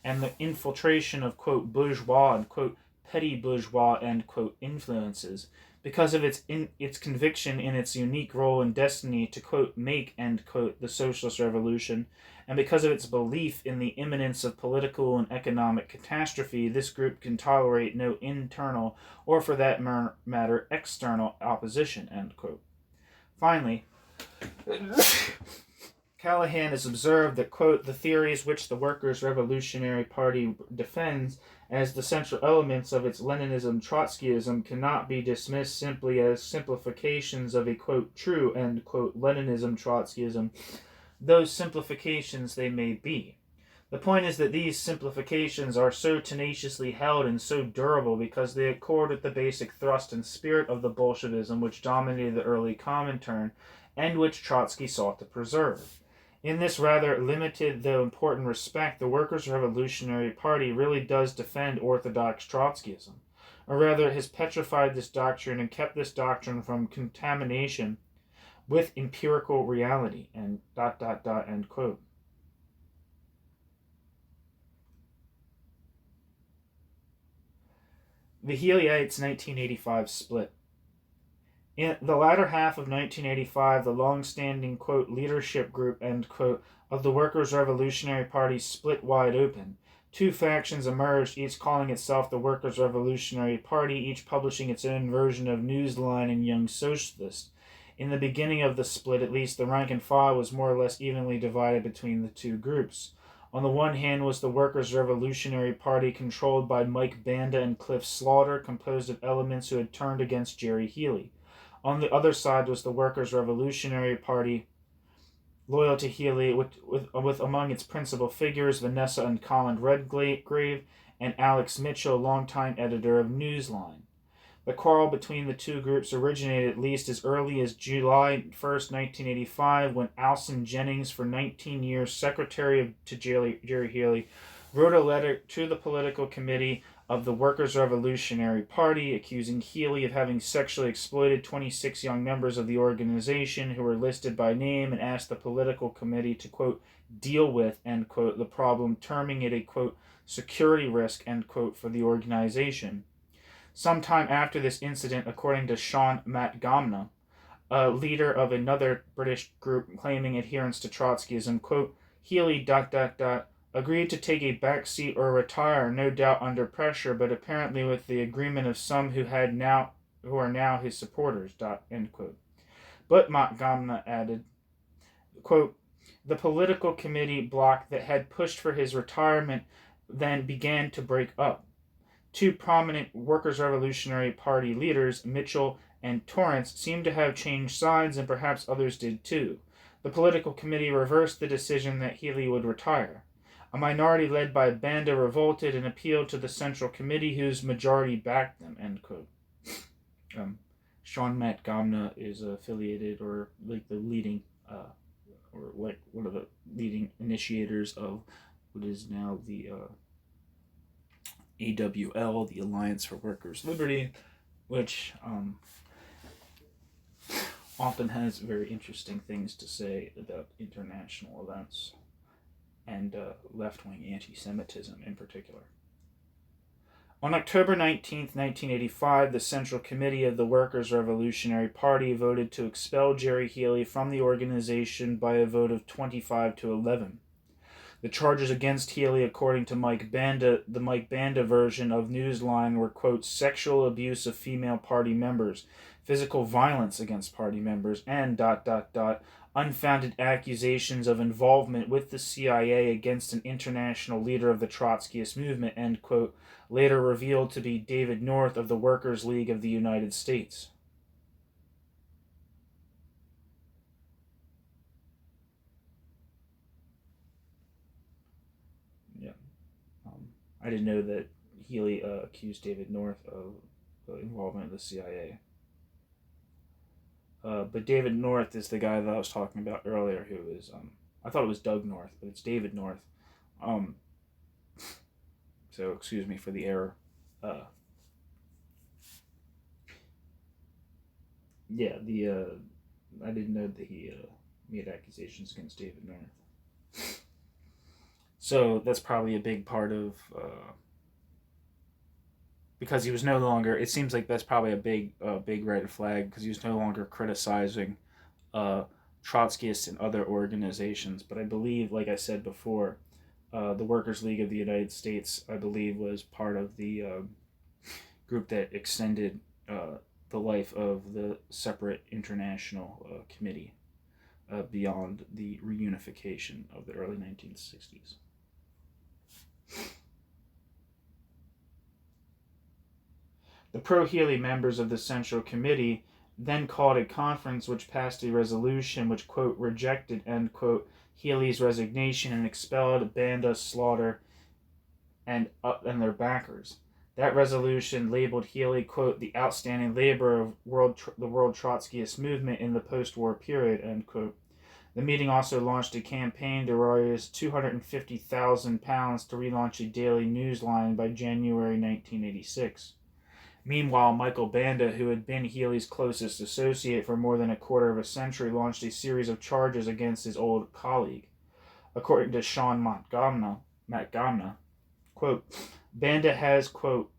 and the infiltration of, quote, bourgeois and, quote, petty bourgeois, end quote, influences, because of its conviction in its unique role and destiny to, quote, make, end quote, the socialist revolution, and because of its belief in the imminence of political and economic catastrophe, this group can tolerate no internal, or for that matter, external opposition, end quote. Finally, Callaghan has observed that, quote, the theories which the Workers' Revolutionary Party defends as the central elements of its Leninism Trotskyism cannot be dismissed simply as simplifications of a, quote, true, end quote, Leninism Trotskyism, those simplifications they may be. The point is that these simplifications are so tenaciously held and so durable because they accord with the basic thrust and spirit of the Bolshevism which dominated the early Comintern and which Trotsky sought to preserve. In this rather limited, though important respect, the Workers' Revolutionary Party really does defend orthodox Trotskyism, or rather has petrified this doctrine and kept this doctrine from contamination with empirical reality, and ... end quote. The Healyites' 1985 split. In the latter half of 1985, the long-standing, quote, leadership group, end quote, of the Workers' Revolutionary Party split wide open. Two factions emerged, each calling itself the Workers' Revolutionary Party, each publishing its own version of Newsline and Young Socialist. In the beginning of the split, at least, the rank and file was more or less evenly divided between the two groups. On the one hand was the Workers' Revolutionary Party controlled by Mike Banda and Cliff Slaughter, composed of elements who had turned against Gerry Healy. On the other side was the Workers' Revolutionary Party, loyal to Healy, with among its principal figures Vanessa and Colin Redgrave and Alex Mitchell, longtime editor of Newsline. The quarrel between the two groups originated at least as early as July 1st, 1985, when Alson Jennings, for 19 years secretary to Gerry Healy, wrote a letter to the political committee of the Workers' Revolutionary Party, accusing Healy of having sexually exploited 26 young members of the organization who were listed by name, and asked the political committee to, quote, deal with, end quote, the problem, terming it a, quote, security risk, end quote, for the organization. Sometime after this incident, according to Sean Matgamna, a leader of another British group claiming adherence to Trotskyism, quote, Healy, ... agreed to take a back seat or retire, no doubt under pressure, but apparently with the agreement of some who are now his supporters, ... end quote. But Macgamna added, quote, the political committee bloc that had pushed for his retirement then began to break up. Two prominent Workers' Revolutionary Party leaders, Mitchell and Torrance, seemed to have changed sides, and perhaps others did too. The political committee reversed the decision that Healy would retire. A minority led by Banda revolted and appealed to the Central Committee, whose majority backed them, end quote. Sean Matgamna is affiliated, or like the leading, or like one of the leading initiators of what is now the AWL, the Alliance for Workers' Liberty, which often has very interesting things to say about international events and left-wing anti-Semitism in particular. On October 19th, 1985, the Central Committee of the Workers' Revolutionary Party voted to expel Gerry Healy from the organization by a vote of 25-11. The charges against Healy, according to the Mike Banda version of Newsline, were, quote, sexual abuse of female party members, physical violence against party members, and ... unfounded accusations of involvement with the CIA against an international leader of the Trotskyist movement, end quote, later revealed to be David North of the Workers' League of the United States. Yeah. I didn't know that Healy accused David North of involvement with the CIA. But David North is the guy that I was talking about earlier, who is, I thought it was Doug North, but it's David North. So excuse me for the error. I didn't know that he made accusations against David North. So that's probably a big part of, because he was no longer, it seems like that's probably a big red flag, because he was no longer criticizing Trotskyists and other organizations. But I believe, like I said before, the Workers' League of the United States, I believe, was part of the group that extended the life of the separate international committee beyond the reunification of the early 1960s. The pro-Healy members of the Central Committee then called a conference which passed a resolution which, quote, rejected, end quote, Healy's resignation and expelled Banda, Slaughter, and their backers. That resolution labeled Healy, quote, the outstanding labor of the World Trotskyist movement in the post-war period, end quote. The meeting also launched a campaign to raise £250,000 to relaunch a daily news line by January 1986. Meanwhile, Michael Banda, who had been Healy's closest associate for more than a quarter of a century, launched a series of charges against his old colleague. According to Sean Matgamna, quote, Banda has, quote,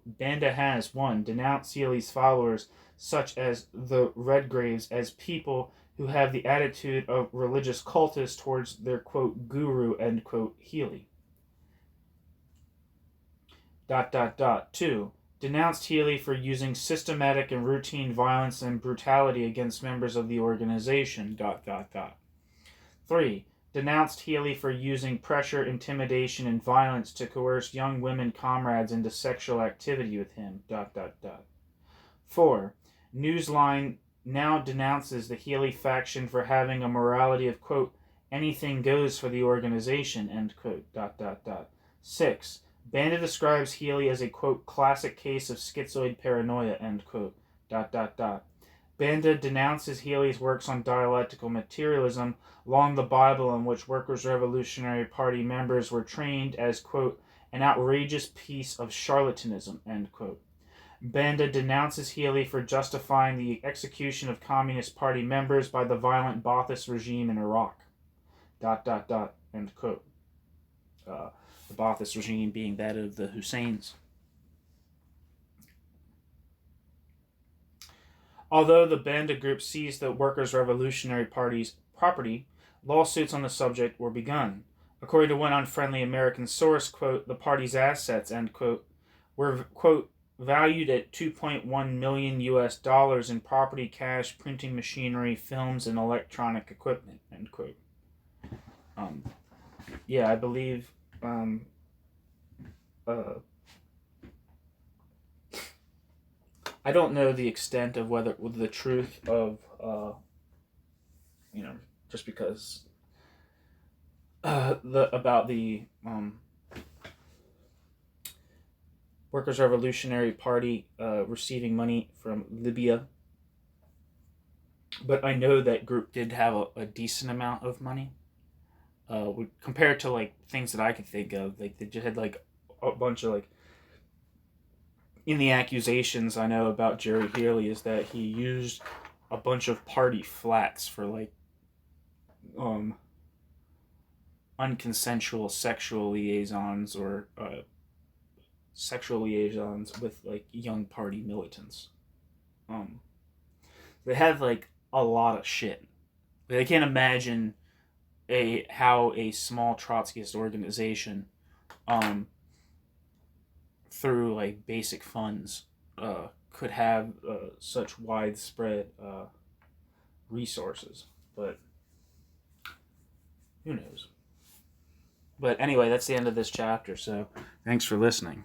Banda has, 1, denounced Healy's followers, such as the Redgraves, as people who have the attitude of religious cultists towards their, quote, guru, end quote, Healy. ... 2, denounced Healy for using systematic and routine violence and brutality against members of the organization, ... 3, denounced Healy for using pressure, intimidation, and violence to coerce young women comrades into sexual activity with him, ... 4, Newsline now denounces the Healy faction for having a morality of, quote, anything goes for the organization, end quote, ... 6, Banda describes Healy as a, quote, classic case of schizoid paranoia, end quote, ... Banda denounces Healy's works on dialectical materialism along the Bible, in which Workers' Revolutionary Party members were trained as, quote, an outrageous piece of charlatanism, end quote. Banda denounces Healy for justifying the execution of Communist Party members by the violent Ba'athist regime in Iraq, ... end quote. The Ba'athist regime being that of the Husseins. Although the Banda group seized the Workers' Revolutionary Party's property, lawsuits on the subject were begun. According to one unfriendly American source, quote, the party's assets, end quote, were, quote, valued at $2.1 million in property, cash, printing machinery, films, and electronic equipment, end quote. I believe I don't know the extent of whether the truth of just because about the Workers' Revolutionary Party receiving money from Libya, but I know that group did have a decent amount of money. Compared to like things that I could think of, like they just had like a bunch of, like, in the accusations I know about Gerry Healy is that he used a bunch of party flats for, like, unconsensual sexual liaisons or sexual liaisons with, like, young party militants. They have, like, a lot of shit. Like, I can't imagine how a small Trotskyist organization, through, like, basic funds, could have such widespread resources. But who knows? But anyway, that's the end of this chapter, so thanks for listening.